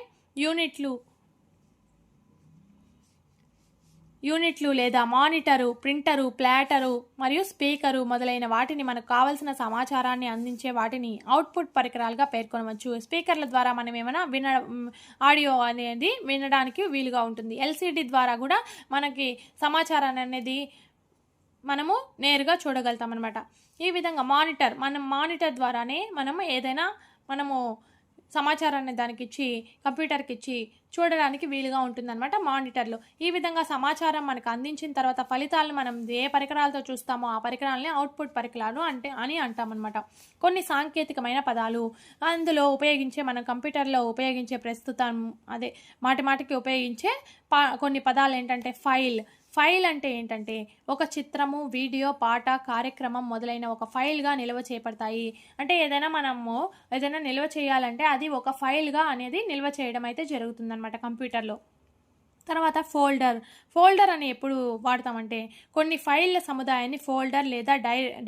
యూనిట్లు లేదా మానిటరు, ప్రింటరు, ప్లాటరు మరియు స్పీకరు మొదలైన వాటిని మనకు కావలసిన సమాచారాన్ని అందించే వాటిని అవుట్పుట్ పరికరాలుగా పేర్కొనవచ్చు. స్పీకర్ల ద్వారా మనం ఏమైనా ఆడియో అనేది వినడానికి వీలుగా ఉంటుంది. ఎల్సిడి ద్వారా కూడా మనకి సమాచారాన్ని అనేది మనము నేరుగా చూడగలుగుతాం అనమాట. ఈ విధంగా మానిటర్ ద్వారానే మనము సమాచారాన్ని దానికి ఇచ్చి కంప్యూటర్కి ఇచ్చి చూడడానికి వీలుగా ఉంటుందన్నమాట మానిటర్లు. ఈ విధంగా సమాచారం మనకు అందించిన తర్వాత ఫలితాలను మనం ఏ పరికరాలతో చూస్తామో ఆ పరికరాలని అవుట్పుట్ పరికరాలు అని అంటామన్నమాట. కొన్ని సాంకేతికమైన పదాలు అందులో మనం కంప్యూటర్లో ఉపయోగించే ప్రస్తుతం మాటికి ఉపయోగించే కొన్ని పదాలు ఏంటంటే ఫైల్ అంటే ఏంటంటే ఒక చిత్రము, వీడియో, పాట, కార్యక్రమం మొదలైన ఒక ఫైల్గా నిల్వ చేయబడతాయి. అంటే ఏదైనా నిల్వ చేయాలంటే అది ఒక ఫైల్గా అనేది నిల్వ చేయడం అయితే జరుగుతుందన్నమాట కంప్యూటర్లో. తర్వాత ఫోల్డర్ అని ఎప్పుడు వాడతామంటే కొన్ని ఫైళ్ళ సముదాయాన్ని ఫోల్డర్ లేదా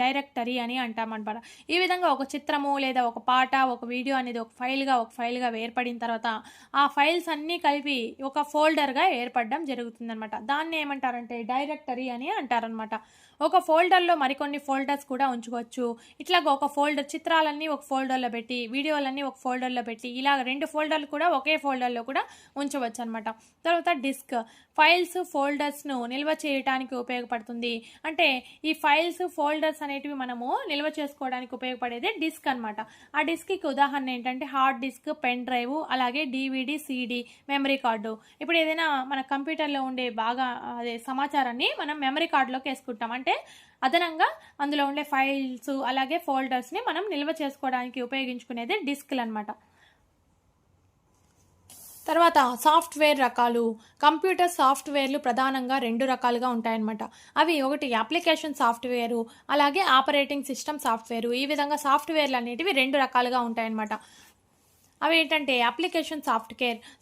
డైరెక్టరీ అని అంటామన్నమాట. ఈ విధంగా ఒక చిత్రము లేదా ఒక పాట, ఒక వీడియో అనేది ఒక ఫైల్గా ఏర్పడిన తర్వాత ఆ ఫైల్స్ అన్నీ కలిపి ఒక ఫోల్డర్గా ఏర్పడడం జరుగుతుందన్నమాట. దాన్ని ఏమంటారంటే డైరెక్టరీ అని అంటారనమాట. ఒక ఫోల్డర్లో మరికొన్ని ఫోల్డర్స్ కూడా ఉంచుకోవచ్చు. ఇట్లాగ ఒక చిత్రాలన్నీ ఒక ఫోల్డర్లో పెట్టి, వీడియోలన్నీ ఒక ఫోల్డర్లో పెట్టి ఇలా 2 ఫోల్డర్లు కూడా ఒకే ఫోల్డర్లో కూడా ఉంచవచ్చు అనమాట. తర్వాత డిస్క్ ఫైల్స్, ఫోల్డర్స్ను నిల్వ చేయడానికి ఉపయోగపడుతుంది. అంటే ఈ ఫైల్స్, ఫోల్డర్స్ అనేటివి మనము నిల్వ చేసుకోవడానికి ఉపయోగపడేదే డిస్క్ అనమాట. ఆ డిస్క్కి ఉదాహరణ ఏంటంటే హార్డ్ డిస్క్, పెన్ డ్రైవ్, అలాగే DVD, CD, మెమరీ కార్డు. ఇప్పుడు ఏదైనా మన కంప్యూటర్లో ఉండే సమాచారాన్ని మనం మెమరీ కార్డులోకి వేసుకుంటాం. అంటే అదనంగా అందులో ఉండే ఫైల్స్ అలాగే ఫోల్డర్స్ని మనం నిల్వ చేసుకోవడానికి ఉపయోగించుకునేది డిస్క్లు అనమాట. తర్వాత సాఫ్ట్వేర్ రకాలు. కంప్యూటర్ సాఫ్ట్వేర్లు ప్రధానంగా 2 రకాలుగా ఉంటాయన్నమాట. అవి ఒకటి అప్లికేషన్ సాఫ్ట్వేరు, అలాగే ఆపరేటింగ్ సిస్టమ్ సాఫ్ట్వేరు. ఈ విధంగా సాఫ్ట్వేర్లు అనేటివి 2 రకాలుగా ఉంటాయన్నమాట. అవి ఏంటంటే అప్లికేషన్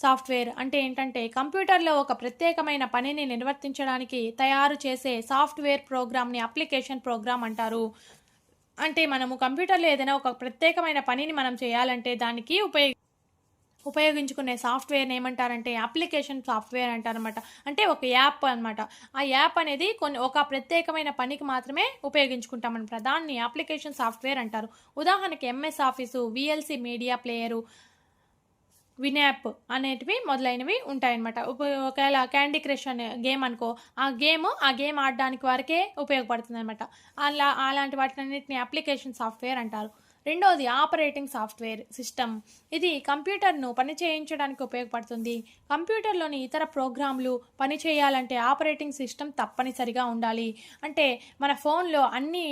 సాఫ్ట్వేర్ అంటే ఏంటంటే కంప్యూటర్లో ఒక ప్రత్యేకమైన పనిని నిర్వర్తించడానికి తయారు చేసే సాఫ్ట్వేర్ ప్రోగ్రామ్ని అప్లికేషన్ ప్రోగ్రామ్ అంటారు. అంటే మనము కంప్యూటర్లో ఏదైనా ఒక ప్రత్యేకమైన పనిని మనం చేయాలంటే దానికి ఉపయోగించుకునే సాఫ్ట్వేర్ని ఏమంటారంటే అప్లికేషన్ సాఫ్ట్వేర్ అంటారనమాట. అంటే ఒక యాప్ అనమాట. ఆ యాప్ అనేది ఒక ప్రత్యేకమైన పనికి మాత్రమే ఉపయోగించుకుంటామన్నమాట. దాన్ని అప్లికేషన్ సాఫ్ట్వేర్ అంటారు. ఉదాహరణకి MS office, VLC media player, Win app అనేటివి మొదలైనవి ఉంటాయన్నమాట. ఒకవేళ క్యాండీ క్రష్ అనే గేమ్ అనుకో, ఆ గేమ్ ఆడడానికి వరకే ఉపయోగపడుతుంది అనమాట. అలాంటి వాటినన్నిటిని అప్లికేషన్ సాఫ్ట్వేర్ అంటారు. రెండవది ఆపరేటింగ్ సాఫ్ట్వేర్ సిస్టమ్. ఇది కంప్యూటర్ను పని చేయించడానికి ఉపయోగపడుతుంది. కంప్యూటర్లోని ఇతర ప్రోగ్రాంలు పని చేయాలంటే ఆపరేటింగ్ సిస్టమ్ తప్పనిసరిగా ఉండాలి. అంటే మన ఫోన్లో అన్ని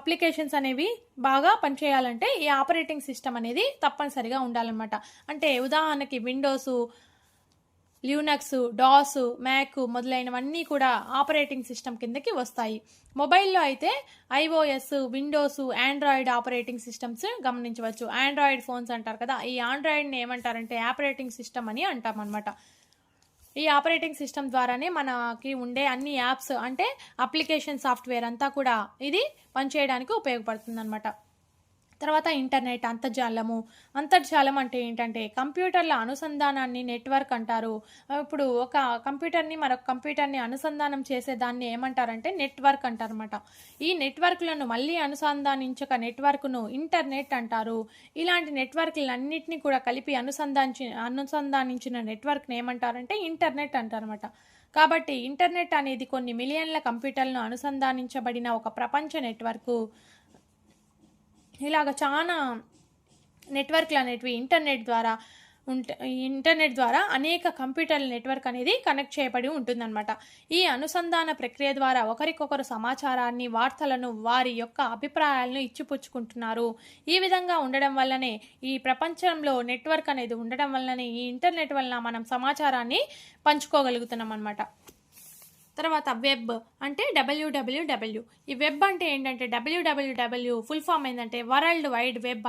అప్లికేషన్స్ అనేవి బాగా పనిచేయాలంటే ఈ ఆపరేటింగ్ సిస్టమ్ అనేది తప్పనిసరిగా ఉండాలన్నమాట. అంటే ఉదాహరణకి విండోసు, ల్యూనక్స్, డాస్, మ్యాక్ మొదలైనవన్నీ కూడా ఆపరేటింగ్ సిస్టమ్ కిందకి వస్తాయి. మొబైల్లో అయితే iOS, Windows, Android operating systems గమనించవచ్చు. ఆండ్రాయిడ్ ఫోన్స్ అంటారు కదా, ఈ ఆండ్రాయిడ్ని ఏమంటారంటే ఆపరేటింగ్ సిస్టమ్ అని అంటాం అనమాట. ఈ ఆపరేటింగ్ సిస్టమ్ ద్వారానే మనకి ఉండే అన్ని యాప్స్ అంటే అప్లికేషన్ సాఫ్ట్వేర్ అంతా కూడా ఇది పనిచేయడానికి ఉపయోగపడుతుంది అనమాట. తర్వాత ఇంటర్నెట్, అంతర్జాలం అంటే ఏంటంటే కంప్యూటర్ల అనుసంధానాన్ని నెట్వర్క్ అంటారు. ఇప్పుడు ఒక కంప్యూటర్ని మరొక కంప్యూటర్ని అనుసంధానం చేసేదాన్ని ఏమంటారంటే నెట్వర్క్ అంటారన్నమాట. ఈ నెట్వర్క్లను మళ్ళీ అనుసంధానించక నెట్వర్క్ను ఇంటర్నెట్ అంటారు. ఇలాంటి నెట్వర్క్లన్నింటినీ కూడా కలిపి అనుసంధానించిన నెట్వర్క్ని ఏమంటారంటే ఇంటర్నెట్ అంటారన్నమాట. కాబట్టి ఇంటర్నెట్ అనేది కొన్ని మిలియన్ల కంప్యూటర్లను అనుసంధానించబడిన ఒక ప్రపంచ నెట్వర్క్. ఇలాగ చాలా నెట్వర్క్లు అనేటివి ఇంటర్నెట్ ద్వారా అనేక కంప్యూటర్ల నెట్వర్క్ అనేది కనెక్ట్ చేయబడి ఉంటుందన్నమాట. ఈ అనుసంధాన ప్రక్రియ ద్వారా ఒకరికొకరు సమాచారాన్ని, వార్తలను, వారి యొక్క అభిప్రాయాలను ఇచ్చిపుచ్చుకుంటున్నారు. ఈ విధంగా ఉండడం వల్లనే ఈ ప్రపంచంలో నెట్వర్క్ అనేది ఉండడం వల్లనే ఈ ఇంటర్నెట్ వలన మనం సమాచారాన్ని పంచుకోగలుగుతున్నాం అన్నమాట. తర్వాత వెబ్ అంటే డబ్ల్యూడబ్ల్యూడబ్ల్యూ. ఈ వెబ్ అంటే ఏంటంటే డబ్ల్యూడబ్ల్యూడబ్ల్యూ ఫుల్ ఫామ్ ఏంటంటే వరల్డ్ వైడ్ వెబ్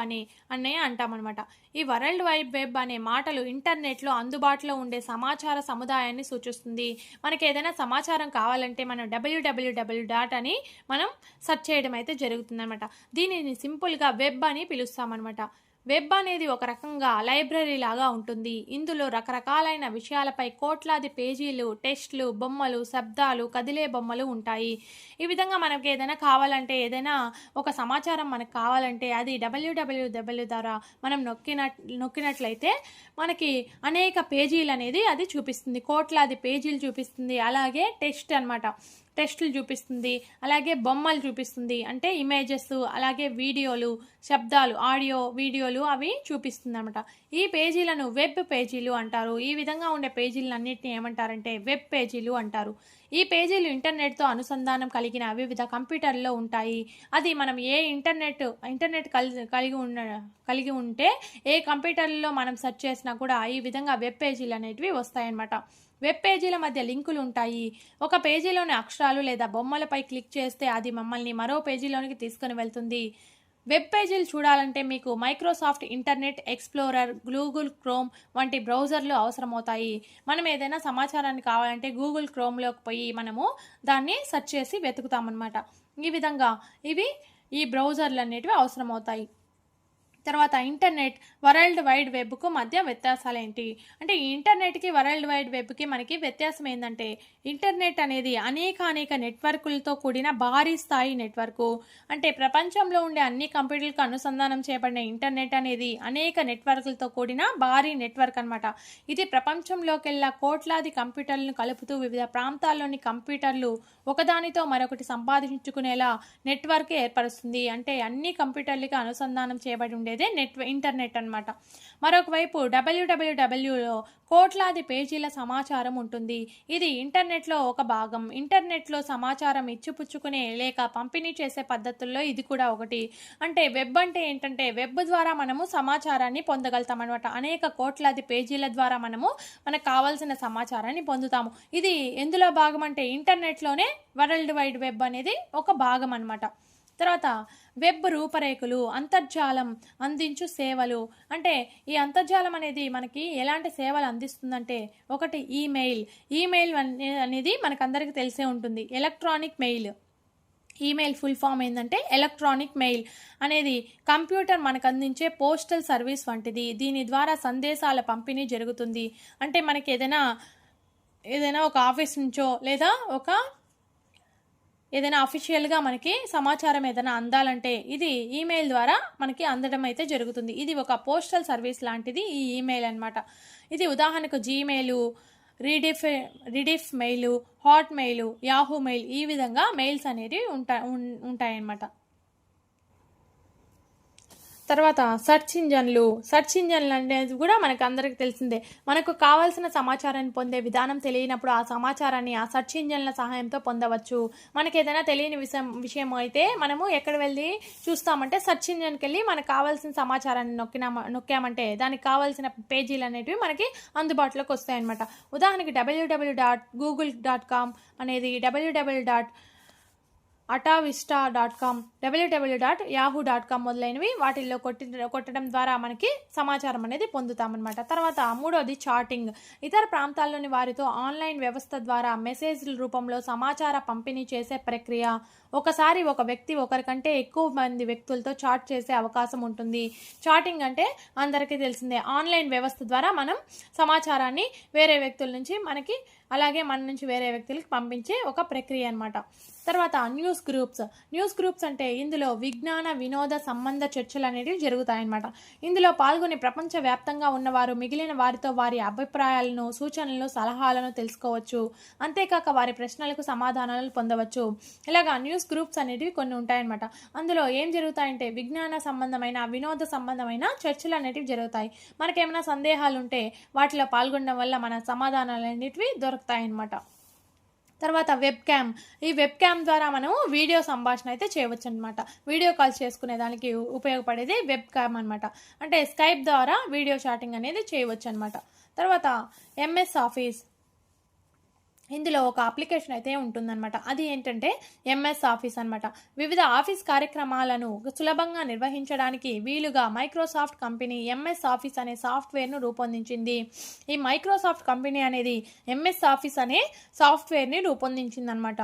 అనే అంటామన్నమాట. ఈ వరల్డ్ వైడ్ వెబ్ అనే మాటలు ఇంటర్నెట్లో అందుబాటులో ఉండే సమాచార సముదాయాన్ని సూచిస్తుంది. మనకి ఏదైనా సమాచారం కావాలంటే మనం డబ్ల్యూడబ్ల్యూడబ్ల్యూ అని మనం సెర్చ్ చేయడం అయితే జరుగుతుందన్నమాట. దీనిని సింపుల్గా వెబ్ అని పిలుస్తామన్నమాట. వెబ్ అనేది ఒక రకంగా లైబ్రరీ లాగా ఉంటుంది. ఇందులో రకరకాలైన విషయాలపై కోట్లాది పేజీలు, టెక్స్ట్లు, బొమ్మలు, శబ్దాలు, కదిలే బొమ్మలు ఉంటాయి. ఈ విధంగా మనకి ఏదైనా కావాలంటే, ఏదైనా ఒక సమాచారం మనకు కావాలంటే అది డబ్ల్యూడబ్ల్యూడబ్ల్యూ ద్వారా మనం నొక్కినట్లయితే మనకి అనేక పేజీలు అనేది అది చూపిస్తుంది, కోట్లాది పేజీలు చూపిస్తుంది. అలాగే టెక్స్ట్లు చూపిస్తుంది, అలాగే బొమ్మలు చూపిస్తుంది, అంటే ఇమేజెస్, అలాగే వీడియోలు, శబ్దాలు, ఆడియో, వీడియోలు అవి చూపిస్తుంది అనమాట. ఈ పేజీలను వెబ్ పేజీలు అంటారు. ఈ విధంగా ఉండే పేజీలన్నింటినీ ఏమంటారంటే వెబ్ పేజీలు అంటారు. ఈ పేజీలు ఇంటర్నెట్తో అనుసంధానం కలిగిన వివిధ కంప్యూటర్లో ఉంటాయి. అది మనం ఏ ఇంటర్నెట్ కలిగి ఉంటే ఏ కంప్యూటర్లో మనం సెర్చ్ చేసినా కూడా ఈ విధంగా వెబ్ పేజీలు అనేటివి వస్తాయన్నమాట. వెబ్ పేజీల మధ్య లింకులు ఉంటాయి. ఒక పేజీలోని అక్షరాలు లేదా బొమ్మలపై క్లిక్ చేస్తే అది మమ్మల్ని మరో పేజీలోనికి తీసుకుని వెళ్తుంది. వెబ్ పేజీలు చూడాలంటే మీకు Microsoft internet explorer, Google chrome వంటి బ్రౌజర్లు అవసరమవుతాయి. మనం ఏదైనా సమాచారాన్ని కావాలంటే గూగుల్ క్రోమ్లోకి పోయి మనము దాన్ని సెర్చ్ చేసి వెతుకుతామన్నమాట. ఈ విధంగా ఈ బ్రౌజర్లు అనేటివి అవసరమవుతాయి. తర్వాత ఇంటర్నెట్, వరల్డ్ వైడ్ వెబ్కు మధ్య వ్యత్యాసాలు ఏంటి అంటే ఇంటర్నెట్కి వరల్డ్ వైడ్ వెబ్కి మనకి వ్యత్యాసం ఏంటంటే ఇంటర్నెట్ అనేది అనేక నెట్వర్కులతో కూడిన భారీ స్థాయి నెట్వర్కు. అంటే ప్రపంచంలో ఉండే అన్ని కంప్యూటర్లకు అనుసంధానం చేయబడిన ఇంటర్నెట్ అనేది అనేక నెట్వర్కులతో కూడిన భారీ నెట్వర్క్ అనమాట. ఇది ప్రపంచంలోకెల్లా కోట్లాది కంప్యూటర్లను కలుపుతూ వివిధ ప్రాంతాల్లోని కంప్యూటర్లు ఒకదానితో మరొకటి సంపాదించుకునేలా నెట్వర్క్ ఏర్పరుస్తుంది. అంటే అన్ని కంప్యూటర్లకి అనుసంధానం చేయబడి ఉండేదే ఇంటర్నెట్ అనమాట. మరొక వైపు డబ్ల్యూడబ్ల్యూడబ్ల్యూలో కోట్లాది పేజీల సమాచారం ఉంటుంది. ఇది ఇంటర్నెట్లో ఒక భాగం. ఇంటర్నెట్లో సమాచారం ఇచ్చిపుచ్చుకునే లేక పంపిణీ చేసే పద్ధతుల్లో ఇది కూడా ఒకటి. అంటే వెబ్ అంటే ఏంటంటే వెబ్ ద్వారా మనము సమాచారాన్ని పొందగలుగుతాం అనమాట. అనేక కోట్లాది పేజీల ద్వారా మనకు కావాల్సిన సమాచారాన్ని పొందుతాము. ఇది ఎందులో భాగం అంటే ఇంటర్నెట్లోనే వరల్డ్ వైడ్ వెబ్ అనేది ఒక భాగం అనమాట. తర్వాత వెబ్ రూపరేఖలు, అంతర్జాలం అందించు సేవలు. అంటే ఈ అంతర్జాలం అనేది మనకి ఎలాంటి సేవలు అందిస్తుందంటే ఒకటి ఈమెయిల్ అనేది మనకందరికీ తెలిసే ఉంటుంది. Electronic mail. Email full form ఏంటంటే ఎలక్ట్రానిక్ మెయిల్ అనేది కంప్యూటర్ మనకు అందించే పోస్టల్ సర్వీస్ వంటిది. దీని ద్వారా సందేశాల పంపిణీ జరుగుతుంది. అంటే మనకి ఏదైనా ఒక ఆఫీస్ నుంచో లేదా ఏదైనా అఫీషియల్గా మనకి సమాచారం ఏదైనా అందాలంటే ఇది ఈమెయిల్ ద్వారా మనకి అందడం అయితే జరుగుతుంది. ఇది ఒక పోస్టల్ సర్వీస్ లాంటిది ఈ ఈమెయిల్ అనమాట. ఇది ఉదాహరణకు Gmail, Rediff mail, hot mail, Yahoo mail, ఈ విధంగా మెయిల్స్ అనేవి ఉంటాయన్నమాట. తర్వాత సెర్చ్ ఇంజన్లు అనేది కూడా మనకు అందరికి తెలిసిందే. మనకు కావాల్సిన సమాచారాన్ని పొందే విధానం తెలియనప్పుడు ఆ సమాచారాన్ని ఆ సెర్చ్ ఇంజన్ల సహాయంతో పొందవచ్చు. మనకి ఏదైనా తెలియని విషయం అయితే మనము ఎక్కడ వెళ్ళి చూస్తామంటే సెర్చ్ ఇంజన్కి వెళ్ళి మనకు కావాల్సిన సమాచారాన్ని నొక్కామంటే దానికి కావాల్సిన పేజీలు అనేటివి మనకి అందుబాటులోకి వస్తాయన్నమాట. ఉదాహరణకి www.google.com అనేది www.atavista.com, www.yahoo.com మొదలైనవి వాటిల్లో కొట్టడం ద్వారా మనకి సమాచారం అనేది పొందుతామన్నమాట. తర్వాత మూడోది చాటింగ్. ఇతర ప్రాంతాల్లోని వారితో ఆన్లైన్ వ్యవస్థ ద్వారా మెసేజ్ల రూపంలో సమాచార పంపిణీ చేసే ప్రక్రియ. ఒకసారి ఒక వ్యక్తి ఒకరికంటే ఎక్కువ మంది వ్యక్తులతో చాట్ చేసే అవకాశం ఉంటుంది. చాటింగ్ అంటే అందరికీ తెలిసిందే. ఆన్లైన్ వ్యవస్థ ద్వారా మనం సమాచారాన్ని వేరే వ్యక్తుల నుంచి మనకి అలాగే మన నుంచి వేరే వ్యక్తులకి పంపించే ఒక ప్రక్రియ అనమాట. తర్వాత న్యూస్ గ్రూప్స్ అంటే ఇందులో విజ్ఞాన వినోద సంబంధ చర్చలు అనేవి జరుగుతాయన్నమాట. ఇందులో పాల్గొని ప్రపంచవ్యాప్తంగా ఉన్నవారు మిగిలిన వారితో వారి అభిప్రాయాలను, సూచనలను, సలహాలను తెలుసుకోవచ్చు. అంతేకాక వారి ప్రశ్నలకు సమాధానాలు పొందవచ్చు. ఇలాగా న్యూస్ గ్రూప్స్ అనేటివి కొన్ని ఉంటాయన్నమాట. అందులో ఏం జరుగుతాయంటే విజ్ఞాన సంబంధమైన, వినోద సంబంధమైన చర్చలు అనేటివి జరుగుతాయి. మనకేమైనా సందేహాలు ఉంటే వాటిలో పాల్గొనడం వల్ల మన సమాధానాలు అనేటివి దొరుకుతాయన్నమాట. తర్వాత ఈ వెబ్ క్యామ్ ద్వారా మనము వీడియో సంభాషణ అయితే చేయవచ్చు అనమాట. వీడియో కాల్స్ చేసుకునే దానికి ఉపయోగపడేది వెబ్ క్యామ్ అనమాట. అంటే స్కైప్ ద్వారా వీడియో చాటింగ్ అనేది చేయవచ్చు అనమాట. తర్వాత MS ఆఫీస్. ఇందులో ఒక అప్లికేషన్ అయితే ఉంటుందన్నమాట. అది ఏంటంటే MS ఆఫీస్ అనమాట. వివిధ ఆఫీస్ కార్యక్రమాలను సులభంగా నిర్వహించడానికి వీలుగా మైక్రోసాఫ్ట్ కంపెనీ MS ఆఫీస్ అనే సాఫ్ట్వేర్ను రూపొందించింది. ఈ మైక్రోసాఫ్ట్ కంపెనీ అనేది MS ఆఫీస్ అనే సాఫ్ట్వేర్ని రూపొందించిందనమాట.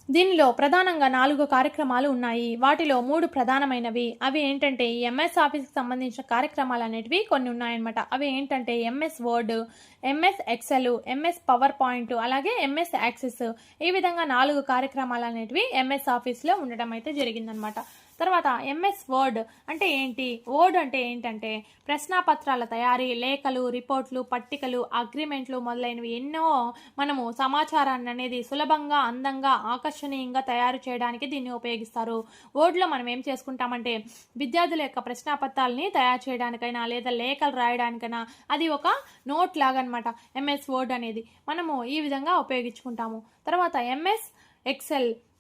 దీనిలో ప్రధానంగా 4 కార్యక్రమాలు ఉన్నాయి. వాటిలో 3 ప్రధానమైనవి. అవి ఏంటంటే MS ఆఫీస్కి సంబంధించిన కార్యక్రమాలు అనేటివి కొన్ని ఉన్నాయన్నమాట. అవి ఏంటంటే MS Word, MS Excel, MS PowerPoint, అలాగే MS యాక్సెస్. ఈ విధంగా 4 కార్యక్రమాలు అనేటివి MS ఆఫీస్లో ఉండడం అయితే జరిగిందనమాట. తర్వాత MS వర్డ్ అంటే ఏంటి? వర్డ్ అంటే ఏంటంటే ప్రశ్నాపత్రాల తయారీ, లేఖలు, రిపోర్ట్లు, పట్టికలు, అగ్రిమెంట్లు మొదలైనవి ఎన్నో మనము సమాచారాన్ని అనేది సులభంగా, అందంగా, ఆకర్షణీయంగా తయారు చేయడానికి దీన్ని ఉపయోగిస్తారు. వర్డ్లో మనం ఏం చేసుకుంటామంటే విద్యార్థుల యొక్క ప్రశ్నాపత్రాలని తయారు చేయడానికైనా లేదా లేఖలు రాయడానికైనా అది ఒక నోట్ లాగా అనమాట. MS వర్డ్ అనేది మనము ఈ విధంగా ఉపయోగించుకుంటాము. తర్వాత MS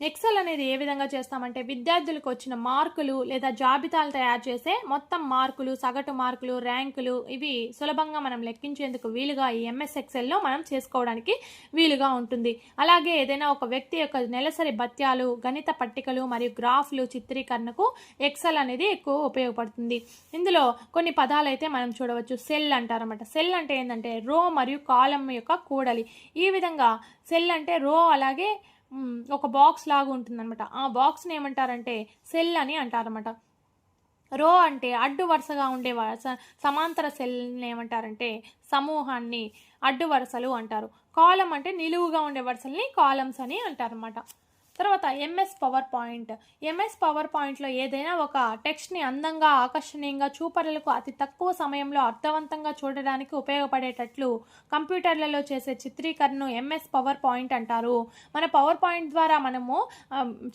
ఎక్సెల్ అనేది ఏ విధంగా చేస్తామంటే విద్యార్థులకు వచ్చిన మార్కులు లేదా జాబితాలు తయారు చేసే మొత్తం మార్కులు, సగటు మార్కులు, ర్యాంకులు ఇవి సులభంగా మనం లెక్కించేందుకు వీలుగా ఈ MS ఎక్సెల్లో మనం చేసుకోవడానికి వీలుగా ఉంటుంది. అలాగే ఏదైనా ఒక వ్యక్తి యొక్క నెలసరి భత్యాలు, గణిత పట్టికలు మరియు గ్రాఫ్లు చిత్రీకరణకు ఎక్సెల్ అనేది ఎక్కువ ఉపయోగపడుతుంది. ఇందులో కొన్ని పదాలు అయితే మనం చూడవచ్చు. సెల్ అంటారన్నమాట. సెల్ అంటే ఏంటంటే రో మరియు కాలమ్ యొక్క కూడలి. ఈ విధంగా సెల్ అంటే రో అలాగే ఒక బాక్స్ లాగా ఉంటుందన్నమాట. ఆ బాక్స్ని ఏమంటారంటే సెల్ అని అంటారన్నమాట. రో అంటే అడ్డు వరుసగా ఉండే సమాంతర సెల్ని ఏమంటారంటే సమూహాన్ని అడ్డు వరుసలు అంటారు. కాలం అంటే నిలువుగా ఉండే వరుసల్ని కాలమ్స్ అని అంటారన్నమాట. తర్వాత MS పవర్ పాయింట్లో ఏదైనా ఒక టెక్స్ట్ని అందంగా, ఆకర్షణీయంగా, చూపరులకు అతి తక్కువ సమయంలో అర్థవంతంగా చూడడానికి ఉపయోగపడేటట్లు కంప్యూటర్లలో చేసే చిత్రీకరణను MS పవర్ పాయింట్ అంటారు. మన పవర్ పాయింట్ ద్వారా మనము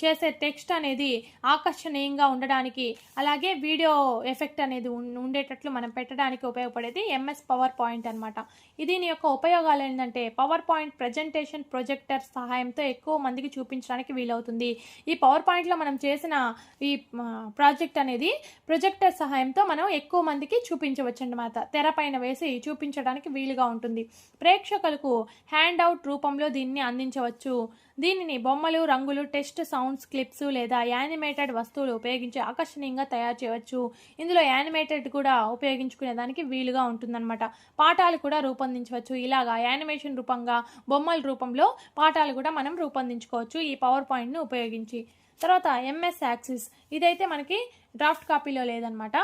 చేసే టెక్స్ట్ అనేది ఆకర్షణీయంగా ఉండడానికి అలాగే వీడియో ఎఫెక్ట్ అనేది ఉండేటట్లు మనం పెట్టడానికి ఉపయోగపడేది MS పవర్ పాయింట్ అనమాట. దీని యొక్క ఉపయోగాలు ఏంటంటే పవర్ పాయింట్ ప్రజెంటేషన్ ప్రొజెక్టర్ సహాయంతో ఎక్కువ మందికి చూపించడానికి వీలవుతుంది. ఈ పవర్ పాయింట్లో మనం చేసిన ఈ ప్రాజెక్ట్ అనేది ప్రొజెక్టర్ సహాయంతో మనం ఎక్కువ మందికి చూపించవచ్చు అన్నమాట. తెరపైన వేసి చూపించడానికి వీలుగా ఉంటుంది. ప్రేక్షకులకు హ్యాండ్ అవుట్ రూపంలో దీన్ని అందించవచ్చు. దీనిని బొమ్మలు, రంగులు, టెక్స్ట్, సౌండ్స్, క్లిప్స్ లేదా యానిమేటెడ్ వస్తువులు ఉపయోగించి ఆకర్షణీయంగా తయారు చేయవచ్చు. ఇందులో యానిమేటెడ్ కూడా ఉపయోగించుకునే దానికి వీలుగా ఉంటుందన్నమాట. పాఠాలు కూడా రూపొందించవచ్చు. ఇలాగా యానిమేషన్ రూపంగా, బొమ్మల రూపంలో పాఠాలు కూడా మనం రూపొందించుకోవచ్చు ఈ పవర్ పాయింట్ను ఉపయోగించి. తర్వాత ఎంఎస్ యాక్సిస్, ఇదైతే మనకి డ్రాఫ్ట్ కాపీలో లేదనమాట.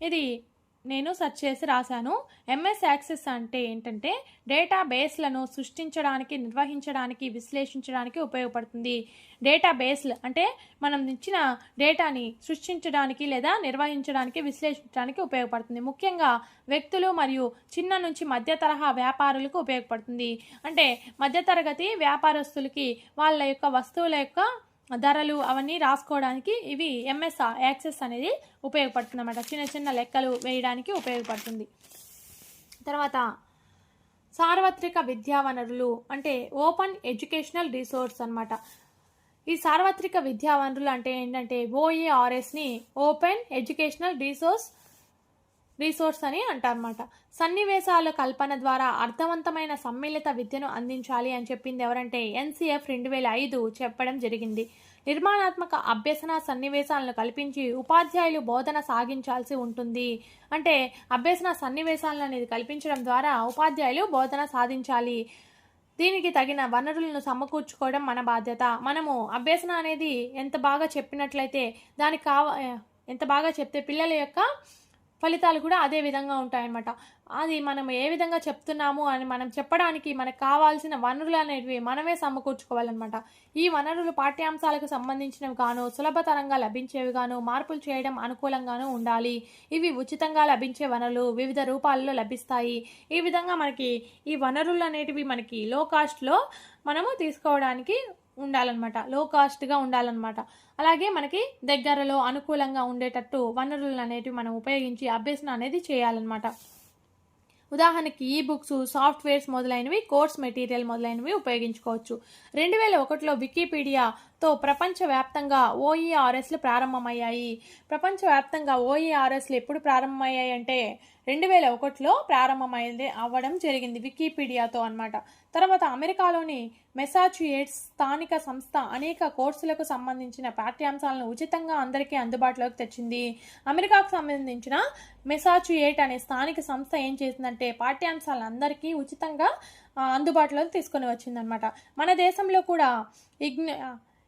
ఇది నేను సెర్చ్ చేసి రాశాను. ఎంఎస్ యాక్సెస్ అంటే ఏంటంటే డేటాబేస్లను సృష్టించడానికి, నిర్వహించడానికి, విశ్లేషించడానికి ఉపయోగపడుతుంది. డేటాబేస్లు అంటే మనం ఇచ్చిన డేటాని సృష్టించడానికి లేదా నిర్వహించడానికి, విశ్లేషించడానికి ఉపయోగపడుతుంది. ముఖ్యంగా వ్యక్తులు మరియు చిన్న నుంచి మధ్య తరహా వ్యాపారులకు ఉపయోగపడుతుంది. అంటే మధ్యతరగతి వ్యాపారస్తులకి వాళ్ళ యొక్క వస్తువుల యొక్క ధరలు అవన్నీ రాసుకోవడానికి ఇవి ఎంఎస్ యాక్సెస్ అనేది ఉపయోగపడుతుంది అన్నమాట. చిన్న చిన్న లెక్కలు వేయడానికి ఉపయోగపడుతుంది. తర్వాత సార్వత్రిక విద్యా వనరులు అంటే ఓపెన్ ఎడ్యుకేషనల్ రిసోర్స్ అన్నమాట. ఈ సార్వత్రిక విద్యా వనరులు అంటే ఏంటంటే ఓఏఆర్ఎస్ని ఓపెన్ ఎడ్యుకేషనల్ రిసోర్స్ అని అంటారన్నమాట. సన్నివేశాల కల్పన ద్వారా అర్థవంతమైన సమ్మిళిత విద్యను అందించాలి అని చెప్పింది ఎవరంటే ఎన్సిఎఫ్ 2005 చెప్పడం జరిగింది. నిర్మాణాత్మక అభ్యసన సన్నివేశాలను కల్పించి ఉపాధ్యాయులు బోధన సాగించాల్సి ఉంటుంది. అంటే అభ్యసన సన్నివేశాలను అనేది కల్పించడం ద్వారా ఉపాధ్యాయులు బోధన సాధించాలి. దీనికి తగిన వనరులను సమకూర్చుకోవడం మన బాధ్యత. మనము అభ్యసన అనేది ఎంత బాగా చెప్పినట్లయితే ఎంత బాగా చెప్తే పిల్లల యొక్క ఫలితాలు కూడా అదే విధంగా ఉంటాయన్నమాట. అది మనం ఏ విధంగా చెప్తున్నాము అని మనం చెప్పడానికి మనకు కావాల్సిన వనరులు అనేవి మనమే సమకూర్చుకోవాలన్నమాట. ఈ వనరులు పాఠ్యాంశాలకు సంబంధించినవి గాను, సులభతరంగా లభించేవి గాను, మార్పులు చేయడం అనుకూలంగాను ఉండాలి. ఇవి ఉచితంగా లభించే వనరులు వివిధ రూపాల్లో లభిస్తాయి. ఈ విధంగా మనకి ఈ వనరులు అనేటివి మనకి లో కాస్ట్లో మనము తీసుకోవడానికి ఉండాలన్నమాట. లో కాస్ట్గా ఉండాలన్నమాట. అలాగే మనకి దగ్గరలో అనుకూలంగా ఉండేటట్టు వనరులు అనేటివి మనం ఉపయోగించి అభ్యసన అనేది చేయాలన్నమాట. ఉదాహరణకి ఈ బుక్స్, సాఫ్ట్వేర్స్ మొదలైనవి, కోర్స్ మెటీరియల్ మొదలైనవి ఉపయోగించుకోవచ్చు. 2001లో వికీపీడియాతో ప్రపంచవ్యాప్తంగా ఓఈఆర్ఎస్లు ప్రారంభమయ్యాయి. ప్రపంచవ్యాప్తంగా ఓఈఆర్ఎస్లు ఎప్పుడు ప్రారంభమయ్యాయి అంటే 2001లో అవ్వడం జరిగింది వికీపీడియాతో అన్నమాట. తర్వాత అమెరికాలోని మెసాచ్యూసెట్స్ స్థానిక సంస్థ అనేక కోర్సులకు సంబంధించిన పాఠ్యాంశాలను ఉచితంగా అందరికీ అందుబాటులోకి తెచ్చింది. అమెరికాకు సంబంధించిన మెసాచ్యూసెట్స్ అనే స్థానిక సంస్థ ఏం చేసిందంటే పాఠ్యాంశాలను అందరికీ ఉచితంగా అందుబాటులోకి తీసుకొని వచ్చిందనమాట. మన దేశంలో కూడా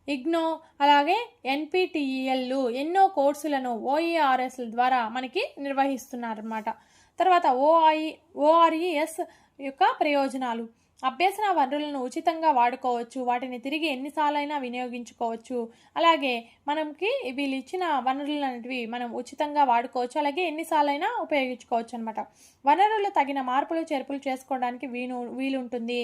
ఇగ్నో అలాగే ఎన్పిటిఈఎల్లు ఎన్నో కోర్సులను ఓఈఆర్ఎస్ల ద్వారా మనకి నిర్వహిస్తున్నారన్నమాట. తర్వాత ఓఆర్ఈఎస్ యొక్క ప్రయోజనాలు: అభ్యసన వనరులను ఉచితంగా వాడుకోవచ్చు, వాటిని తిరిగి ఎన్నిసార్లైనా వినియోగించుకోవచ్చు. అలాగే మనకి వీళ్ళు ఇచ్చిన వనరులు అనేటివి మనం ఉచితంగా వాడుకోవచ్చు, అలాగే ఎన్నిసార్లైనా ఉపయోగించుకోవచ్చు అనమాట. వనరులు తగిన మార్పులు చేర్పులు చేసుకోవడానికి వీలుంటుంది.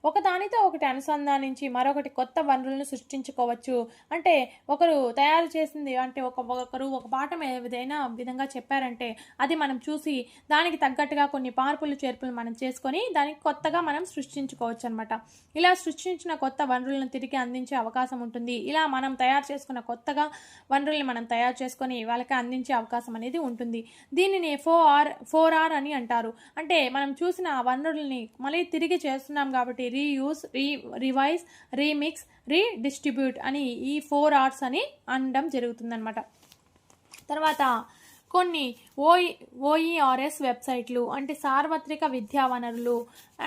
ఒకదానితో ఒకటి అనుసంధానించి మరొకటి కొత్త వనరులను సృష్టించుకోవచ్చు. అంటే ఒకరు తయారు చేసింది అంటే ఒకరు ఒక పాఠం ఏదైనా విధంగా చెప్పారంటే అది మనం చూసి దానికి తగ్గట్టుగా కొన్ని మార్పులు చేర్పులు మనం చేసుకొని దానికి కొత్తగా మనం సృష్టించుకోవచ్చు అనమాట. ఇలా సృష్టించిన కొత్త వనరులను తిరిగి అందించే అవకాశం ఉంటుంది. ఇలా మనం తయారు చేసుకున్న కొత్తగా వనరుల్ని మనం తయారు చేసుకొని వాళ్ళకి అందించే అవకాశం అనేది ఉంటుంది. దీనిని 4R అని అంటారు. అంటే మనం చూసిన ఆ వనరుల్ని మళ్ళీ తిరిగి చేస్తున్నాం కాబట్టి రీయూజ్, రివైజ్, రీమిక్స్, రీడిస్ట్రిబ్యూట్ అని ఈ 4Rs అని అనడం జరుగుతుందన్నమాట. తర్వాత కొన్ని ఓఈఆర్ఎస్ వెబ్సైట్లు అంటే సార్వత్రిక విద్యా వనరులు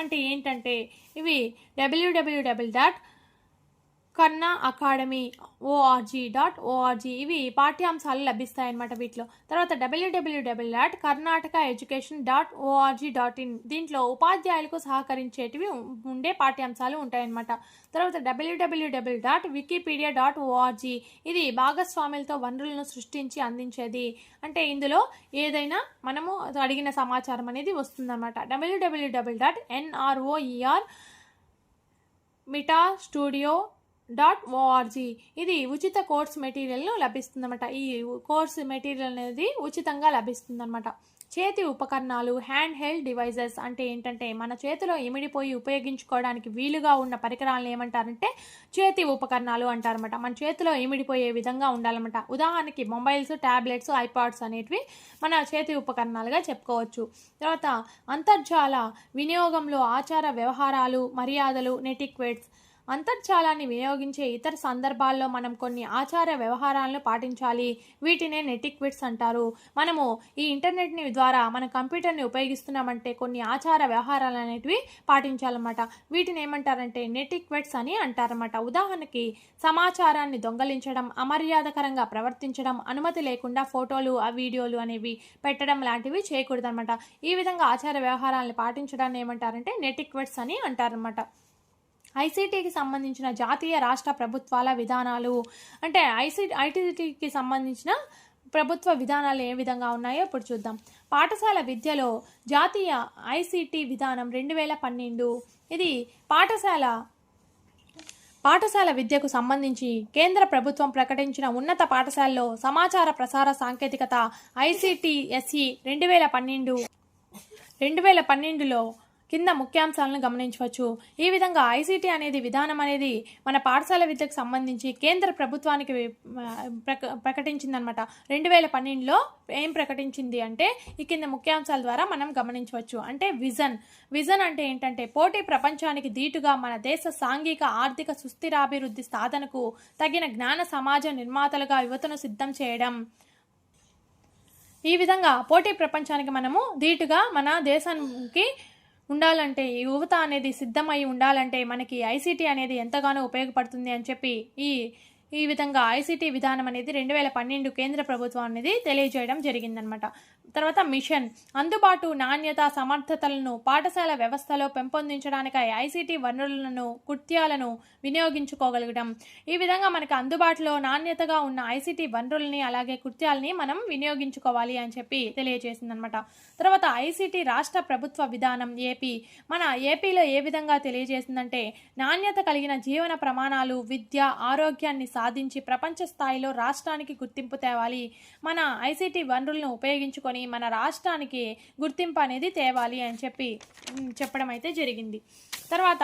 అంటే ఏంటంటే ఇవి www.karnaacademy.org ఇవి పాఠ్యాంశాలు లభిస్తాయన్నమాట వీటిలో. తర్వాత www.karnatakaeducation.org.in దీంట్లో ఉపాధ్యాయులకు సహకరించేటివి ఉండే పాఠ్యాంశాలు ఉంటాయన్నమాట. తర్వాత www.wikipedia.org ఇది భాగస్వాములతో వనరులను సృష్టించి అందించేది. అంటే ఇందులో ఏదైనా మనము అడిగిన సమాచారం అనేది వస్తుందన్నమాట. www.nroeR.metastudio.org ఇది ఉచిత కోర్స్ మెటీరియల్ను లభిస్తుందన్నమాట. ఈ కోర్స్ మెటీరియల్ అనేది ఉచితంగా లభిస్తుందన్నమాట. చేతి ఉపకరణాలు, హ్యాండ్ హెల్డ్ డివైజెస్ అంటే ఏంటంటే మన చేతిలో ఇమిడిపోయి ఉపయోగించుకోవడానికి వీలుగా ఉన్న పరికరాలను ఏమంటారంటే చేతి ఉపకరణాలు అంటారన్నమాట. మన చేతిలో ఇమిడిపోయే విధంగా ఉండాలన్నమాట. ఉదాహరణకి మొబైల్స్, ట్యాబ్లెట్స్, ఐపాడ్స్ అనేటివి మన చేతి ఉపకరణాలుగా చెప్పుకోవచ్చు. తర్వాత అంతర్జాల వినియోగంలో ఆచార వ్యవహారాలు, మర్యాదలు, నెటిక్వేట్స్ అంతర్జాలాన్ని వినియోగించే ఇతర సందర్భాల్లో మనం కొన్ని ఆచార వ్యవహారాలను పాటించాలి. వీటినే నెటిక్వెట్స్ అంటారు. మనము ఈ ఇంటర్నెట్ని ద్వారా మన కంప్యూటర్ని ఉపయోగిస్తున్నామంటే కొన్ని ఆచార వ్యవహారాలు అనేటివి పాటించాలన్నమాట. వీటిని ఏమంటారంటే నెటిక్వెట్స్ అని అంటారన్నమాట. ఉదాహరణకి సమాచారాన్ని దొంగలించడం, అమర్యాదకరంగా ప్రవర్తించడం, అనుమతి లేకుండా ఫోటోలు వీడియోలు అనేవి పెట్టడం లాంటివి చేయకూడదన్నమాట. ఈ విధంగా ఆచార వ్యవహారాలను పాటించడాన్ని ఏమంటారంటే నెటిక్వెట్స్ అని అంటారన్నమాట. ఐసీటీకి సంబంధించిన జాతీయ రాష్ట్ర ప్రభుత్వాల విధానాలు అంటే ఐటీకి సంబంధించిన ప్రభుత్వ విధానాలు ఏ విధంగా ఉన్నాయో ఇప్పుడు చూద్దాం. పాఠశాల విద్యలో జాతీయ ఐసీటీ విధానం 2012 ఇది పాఠశాల విద్యకు సంబంధించి కేంద్ర ప్రభుత్వం ప్రకటించిన ఉన్నత పాఠశాలలో సమాచార ప్రసార సాంకేతికత ICTSE 2012లో కింద ముఖ్యాంశాలను గమనించవచ్చు. ఈ విధంగా ఐసీటీ అనేది విధానం అనేది మన పాఠశాల విద్యకు సంబంధించి కేంద్ర ప్రభుత్వానికి ప్రకటించిందనమాట. 2012లో ఏం ప్రకటించింది అంటే ఈ కింద ముఖ్యాంశాల ద్వారా మనం గమనించవచ్చు. అంటే విజన్ అంటే ఏంటంటే పోటీ ప్రపంచానికి దీటుగా మన దేశ సాంఘిక ఆర్థిక సుస్థిరాభివృద్ధి సాధనకు తగిన జ్ఞాన సమాజ నిర్మాతలుగా యువతను సిద్ధం చేయడం. ఈ విధంగా పోటీ ప్రపంచానికి మనము దీటుగా మన దేశానికి ఉండాలంటే యువత అనేది సిద్ధమై ఉండాలంటే మనకి ఐసీటీ అనేది ఎంతగానో ఉపయోగపడుతుంది అని చెప్పి ఈ విధంగా ఐసీటీ విధానం అనేది 2012 కేంద్ర ప్రభుత్వం అనేది తెలియజేయడం జరిగిందనమాట. తర్వాత మిషన్ అందుబాటు, నాణ్యత, సమర్థతలను పాఠశాల వ్యవస్థలో పెంపొందించడానికై ఐసీటీ వనరులను కృత్యాలను వినియోగించుకోగలగడం. ఈ విధంగా మనకు అందుబాటులో నాణ్యతగా ఉన్న ఐసీటీ వనరుల్ని అలాగే కృత్యాలని మనం వినియోగించుకోవాలి అని చెప్పి తెలియజేసిందనమాట. తర్వాత ఐసీటీ రాష్ట్ర ప్రభుత్వ విధానం మన ఏపీలో ఏ విధంగా తెలియజేసిందంటే నాణ్యత కలిగిన జీవన ప్రమాణాలు, విద్య, ఆరోగ్యాన్ని సాధించి ప్రపంచ స్థాయిలో రాష్ట్రానికి గుర్తింపు తేవాలి. మన ఐసీటీ వనరులను ఉపయోగించుకొని మన రాష్ట్రానికి గుర్తింపు అనేది తేవాలి అని చెప్పడం అయితే జరిగింది. తర్వాత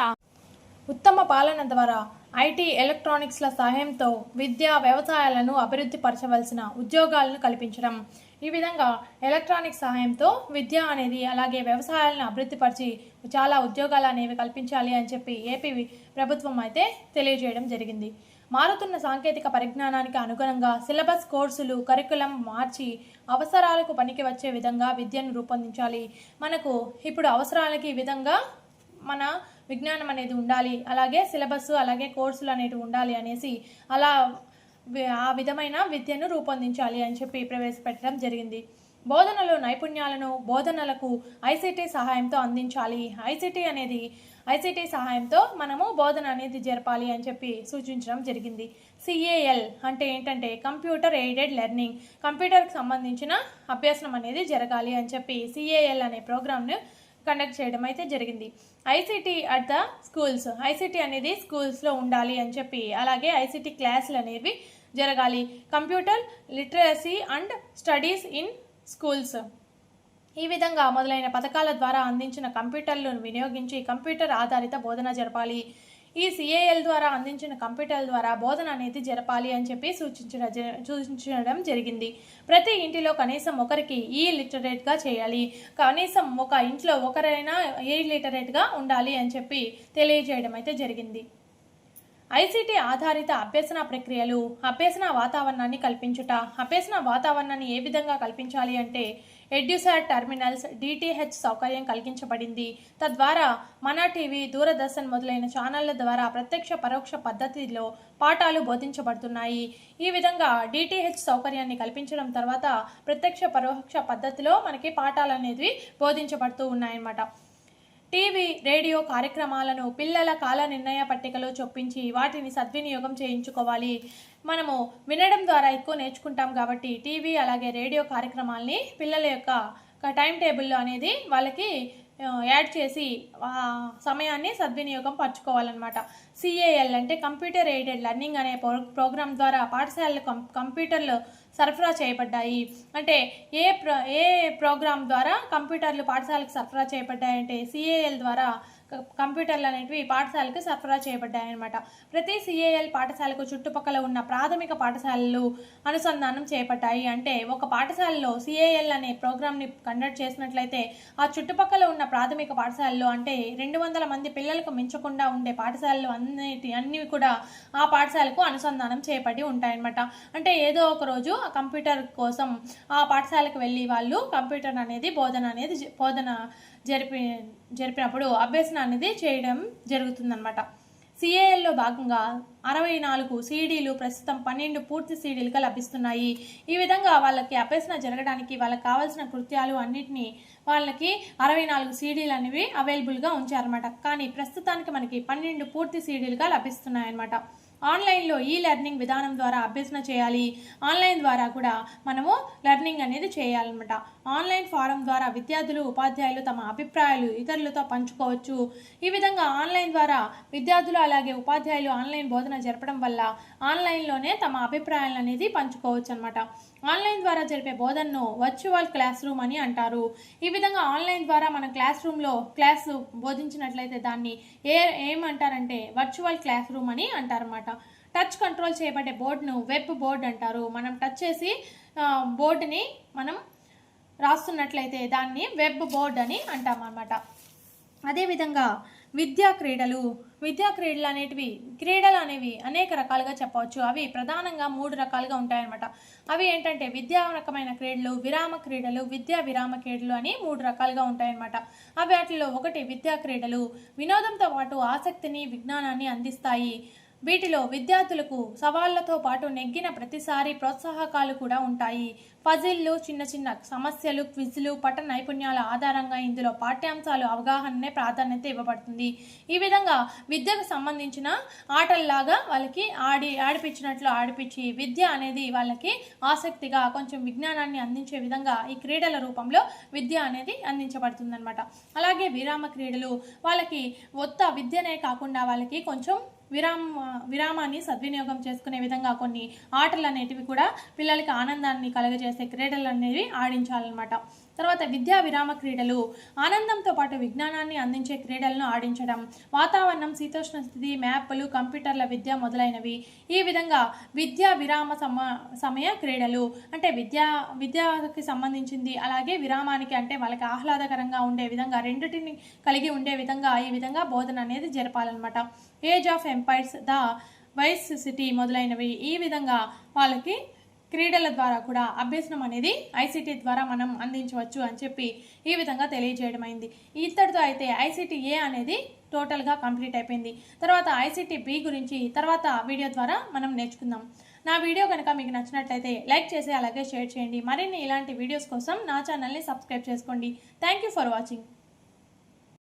ఉత్తమ పాలన ద్వారా ఐటీ, ఎలక్ట్రానిక్స్ల సహాయంతో విద్య, వ్యవసాయాలను అభివృద్ధి పరచవలసిన ఉద్యోగాలను కల్పించడం. ఈ విధంగా ఎలక్ట్రానిక్స్ సహాయంతో విద్య అనేది అలాగే వ్యవసాయాలను అభివృద్ధిపరిచి చాలా ఉద్యోగాలు అనేవి కల్పించాలి అని చెప్పి ఏపీ ప్రభుత్వం అయితే తెలియజేయడం జరిగింది. మారుతున్న సాంకేతిక పరిజ్ఞానానికి అనుగుణంగా సిలబస్, కోర్సులు, కరికులం మార్చి అవసరాలకు పనికి వచ్చే విధంగా విద్యను రూపొందించాలి. మనకు ఇప్పుడు అవసరాలకి ఈ విధంగా మన విజ్ఞానం అనేది ఉండాలి, అలాగే సిలబస్ అలాగే కోర్సులు అనేవి ఉండాలి అనేసి అలా ఆ విధమైన విద్యను రూపొందించాలి అని చెప్పి ప్రవేశపెట్టడం జరిగింది. బోధనలో నైపుణ్యాలను బోధనలకు ఐసీటీ సహాయంతో అందించాలి. ఐసీటీ సహాయంతో మనము బోధన అనేది జరపాలి అని చెప్పి సూచించడం జరిగింది. CAL అంటే ఏంటంటే కంప్యూటర్ ఎయిడెడ్ లెర్నింగ్, కంప్యూటర్కి సంబంధించిన అభ్యాసనం అనేది జరగాలి అని చెప్పి CAL అనే ప్రోగ్రామ్ను కండక్ట్ చేయడం అయితే జరిగింది. ICT at the schools, ICT అనేది స్కూల్స్లో ఉండాలి అని చెప్పి అలాగే ఐసీటీ క్లాసులు అనేవి జరగాలి. Computer literacy and studies in schools. ఈ విధంగా మొదలైన పథకాల ద్వారా అందించిన కంప్యూటర్లను వినియోగించి కంప్యూటర్ ఆధారిత బోధన జరపాలి. ఈ CAL ద్వారా అందించిన కంప్యూటర్ల ద్వారా బోధన అనేది జరపాలి అని చెప్పి సూచించడం జరిగింది. ప్రతి ఇంటిలో కనీసం ఒకరికి లిటరేట్గా చేయాలి. కనీసం ఒక ఇంట్లో ఒకరైనా లిటరేట్గా ఉండాలి అని చెప్పి తెలియజేయడం అయితే జరిగింది. ఐసీటీ ఆధారిత అభ్యసన ప్రక్రియలు, అభ్యసన వాతావరణాన్ని కల్పించుట. అభ్యసన వాతావరణాన్ని ఏ విధంగా కల్పించాలి అంటే ఎడ్యుసాట్ టెర్మినల్స్, DTH సౌకర్యం కలిగించబడింది. తద్వారా మన టీవీ, దూరదర్శన్ మొదలైన ఛానళ్ల ద్వారా ప్రత్యక్ష పరోక్ష పద్ధతిలో పాఠాలు బోధించబడుతున్నాయి. ఈ విధంగా DTH సౌకర్యాన్ని కల్పించడం తర్వాత ప్రత్యక్ష పరోక్ష పద్ధతిలో మనకి పాఠాలు అనేది బోధించబడుతూ ఉన్నాయన్నమాట. టీవీ, రేడియో కార్యక్రమాలను పిల్లల కాల నిర్ణయ పట్టికలో చొప్పించి వాటిని సద్వినియోగం చేయించుకోవాలి. మనము వినడం ద్వారా ఎక్కువ నేర్చుకుంటాం కాబట్టి టీవీ అలాగే రేడియో కార్యక్రమాలని పిల్లల యొక్క టైం టేబుల్లో అనేది వాళ్ళకి యాడ్ చేసి సమయాన్ని సద్వినియోగం పరచుకోవాలన్నమాట. CAL అంటే కంప్యూటర్ ఎయిడెడ్ లెర్నింగ్ అనే ప్రోగ్రాం ద్వారా పాఠశాలలకు కంప్యూటర్లు సరఫరా చేయబడ్డాయి. అంటే ఏ ప్రోగ్రాం ద్వారా కంప్యూటర్లు పాఠశాలకు సరఫరా చేయబడ్డాయంటే CAL ద్వారా కంప్యూటర్లు అనేటివి పాఠశాలకు సరఫరా చేయబడ్డాయన్నమాట. ప్రతి సిఏఎల్ పాఠశాలకు చుట్టుపక్కల ఉన్న ప్రాథమిక పాఠశాలలు అనుసంధానం చేపట్టాయి. అంటే ఒక పాఠశాలలో సిఏఎల్ అనే ప్రోగ్రామ్ని కండక్ట్ చేసినట్లయితే ఆ చుట్టుపక్కల ఉన్న ప్రాథమిక పాఠశాలలో అంటే 200 మంది పిల్లలకు మించకుండా ఉండే పాఠశాలలు అన్నీ కూడా ఆ పాఠశాలకు అనుసంధానం చేయబడి ఉంటాయన్నమాట. అంటే ఏదో ఒక రోజు ఆ కంప్యూటర్ కోసం ఆ పాఠశాలకు వెళ్ళి వాళ్ళు కంప్యూటర్ అనేది బోధన జరిపినప్పుడు అభ్యసన అనేది చేయడం జరుగుతుందన్నమాట. సిఏఎల్లో భాగంగా 64 సీడీలు ప్రస్తుతం 12 పూర్తి సీడీలుగా లభిస్తున్నాయి. ఈ విధంగా వాళ్ళకి అభ్యసన జరగడానికి వాళ్ళకి కావాల్సిన కృత్యాలు అన్నిటినీ వాళ్ళకి 64 సీడీలు అనేవి అవైలబుల్గా ఉంచారన్నమాట. కానీ ప్రస్తుతానికి మనకి 12 పూర్తి సీడీలుగా లభిస్తున్నాయన్నమాట. ఆన్లైన్లో ఈ లెర్నింగ్ విధానం ద్వారా అభ్యసన చేయాలి. ఆన్లైన్ ద్వారా కూడా మనము లెర్నింగ్ అనేది చేయాలన్నమాట. ఆన్లైన్ ఫారం ద్వారా విద్యార్థులు ఉపాధ్యాయులు తమ అభిప్రాయాలు ఇతరులతో పంచుకోవచ్చు. ఈ విధంగా ఆన్లైన్ ద్వారా విద్యార్థులు అలాగే ఉపాధ్యాయులు ఆన్లైన్ బోధన జరపడం వల్ల ఆన్లైన్లోనే తమ అభిప్రాయాలు అనేది పంచుకోవచ్చు అనమాట. ఆన్లైన్ ద్వారా జరిపే బోధనను వర్చువల్ క్లాస్ రూమ్ అని అంటారు. ఈ విధంగా ఆన్లైన్ ద్వారా మన క్లాస్ రూమ్లో క్లాసు బోధించినట్లయితే దాన్ని ఏమంటారంటే వర్చువల్ క్లాస్ రూమ్ అని అంటారన్నమాట. టచ్ కంట్రోల్ చేయబడే బోర్డును వెబ్ బోర్డ్ అంటారు. మనం టచ్ చేసి బోర్డుని మనం రాస్తున్నట్లయితే దాన్ని వెబ్ బోర్డ్ అని అంటాం అన్నమాట. అదేవిధంగా విద్యా క్రీడలు క్రీడలు అనేవి అనేక రకాలుగా చెప్పవచ్చు. అవి ప్రధానంగా 3 రకాలుగా ఉంటాయన్నమాట. అవి ఏంటంటే విద్యా రకమైన క్రీడలు, విరామ క్రీడలు, విద్యా విరామ క్రీడలు అని 3 రకాలుగా ఉంటాయన్నమాట. అవి వాటిలో ఒకటి విద్యా క్రీడలు. వినోదంతో పాటు ఆసక్తిని, విజ్ఞానాన్ని అందిస్తాయి. వీటిలో విద్యార్థులకు సవాళ్లతో పాటు నెగ్గిన ప్రతిసారి ప్రోత్సాహకాలు కూడా ఉంటాయి. పజిల్లు, చిన్న చిన్న సమస్యలు, క్విజ్లు, పఠన నైపుణ్యాల ఆధారంగా ఇందులో పాఠ్యాంశాలు అవగాహననే ప్రాధాన్యత ఇవ్వబడుతుంది. ఈ విధంగా విద్యకు సంబంధించిన ఆటల్లాగా వాళ్ళకి ఆడిపించి విద్య అనేది వాళ్ళకి ఆసక్తిగా కొంచెం విజ్ఞానాన్ని అందించే విధంగా ఈ క్రీడల రూపంలో విద్య అనేది అందించబడుతుంది అనమాట. అలాగే విరామ క్రీడలు వాళ్ళకి విద్యనే కాకుండా వాళ్ళకి కొంచెం విరామాన్ని సద్వినియోగం చేసుకునే విధంగా కొన్ని ఆటలు అనేటివి కూడా పిల్లలకి ఆనందాన్ని కలుగజేసే క్రీడలు అనేవి ఆడించాలన్నమాట. తర్వాత విద్యా విరామ క్రీడలు ఆనందంతో పాటు విజ్ఞానాన్ని అందించే క్రీడలను ఆడించడం. వాతావరణం, శీతోష్ణ స్థితి, మ్యాప్లు, కంప్యూటర్ల విద్య మొదలైనవి. ఈ విధంగా విద్యా విరామ సమయ క్రీడలు అంటే విద్యకి సంబంధించింది, అలాగే విరామానికి అంటే వాళ్ళకి ఆహ్లాదకరంగా ఉండే విధంగా రెండింటిని కలిగి ఉండే విధంగా ఈ విధంగా బోధన అనేది జరపాలన్నమాట. Age of empires, the vice city మొదలైనవి. ఈ విధంగా వాళ్ళకి క్రీడల ద్వారా కూడా అభ్యసనం అనేది ఐసీటీ ద్వారా మనం అందించవచ్చు అని చెప్పి ఈ విధంగా తెలియజేయడం అయింది. ఇత్తడితో అయితే ఐసీటీ ఏ అనేది టోటల్గా కంప్లీట్ అయిపోయింది. తర్వాత ఐసీటీ బి గురించి తర్వాత వీడియో ద్వారా మనం నేర్చుకుందాం. నా వీడియో కనుక మీకు నచ్చినట్లయితే లైక్ చేసి అలాగే షేర్ చేయండి. మరిన్ని ఇలాంటి వీడియోస్ కోసం నా ఛానల్ని సబ్స్క్రైబ్ చేసుకోండి. Thank you for watching.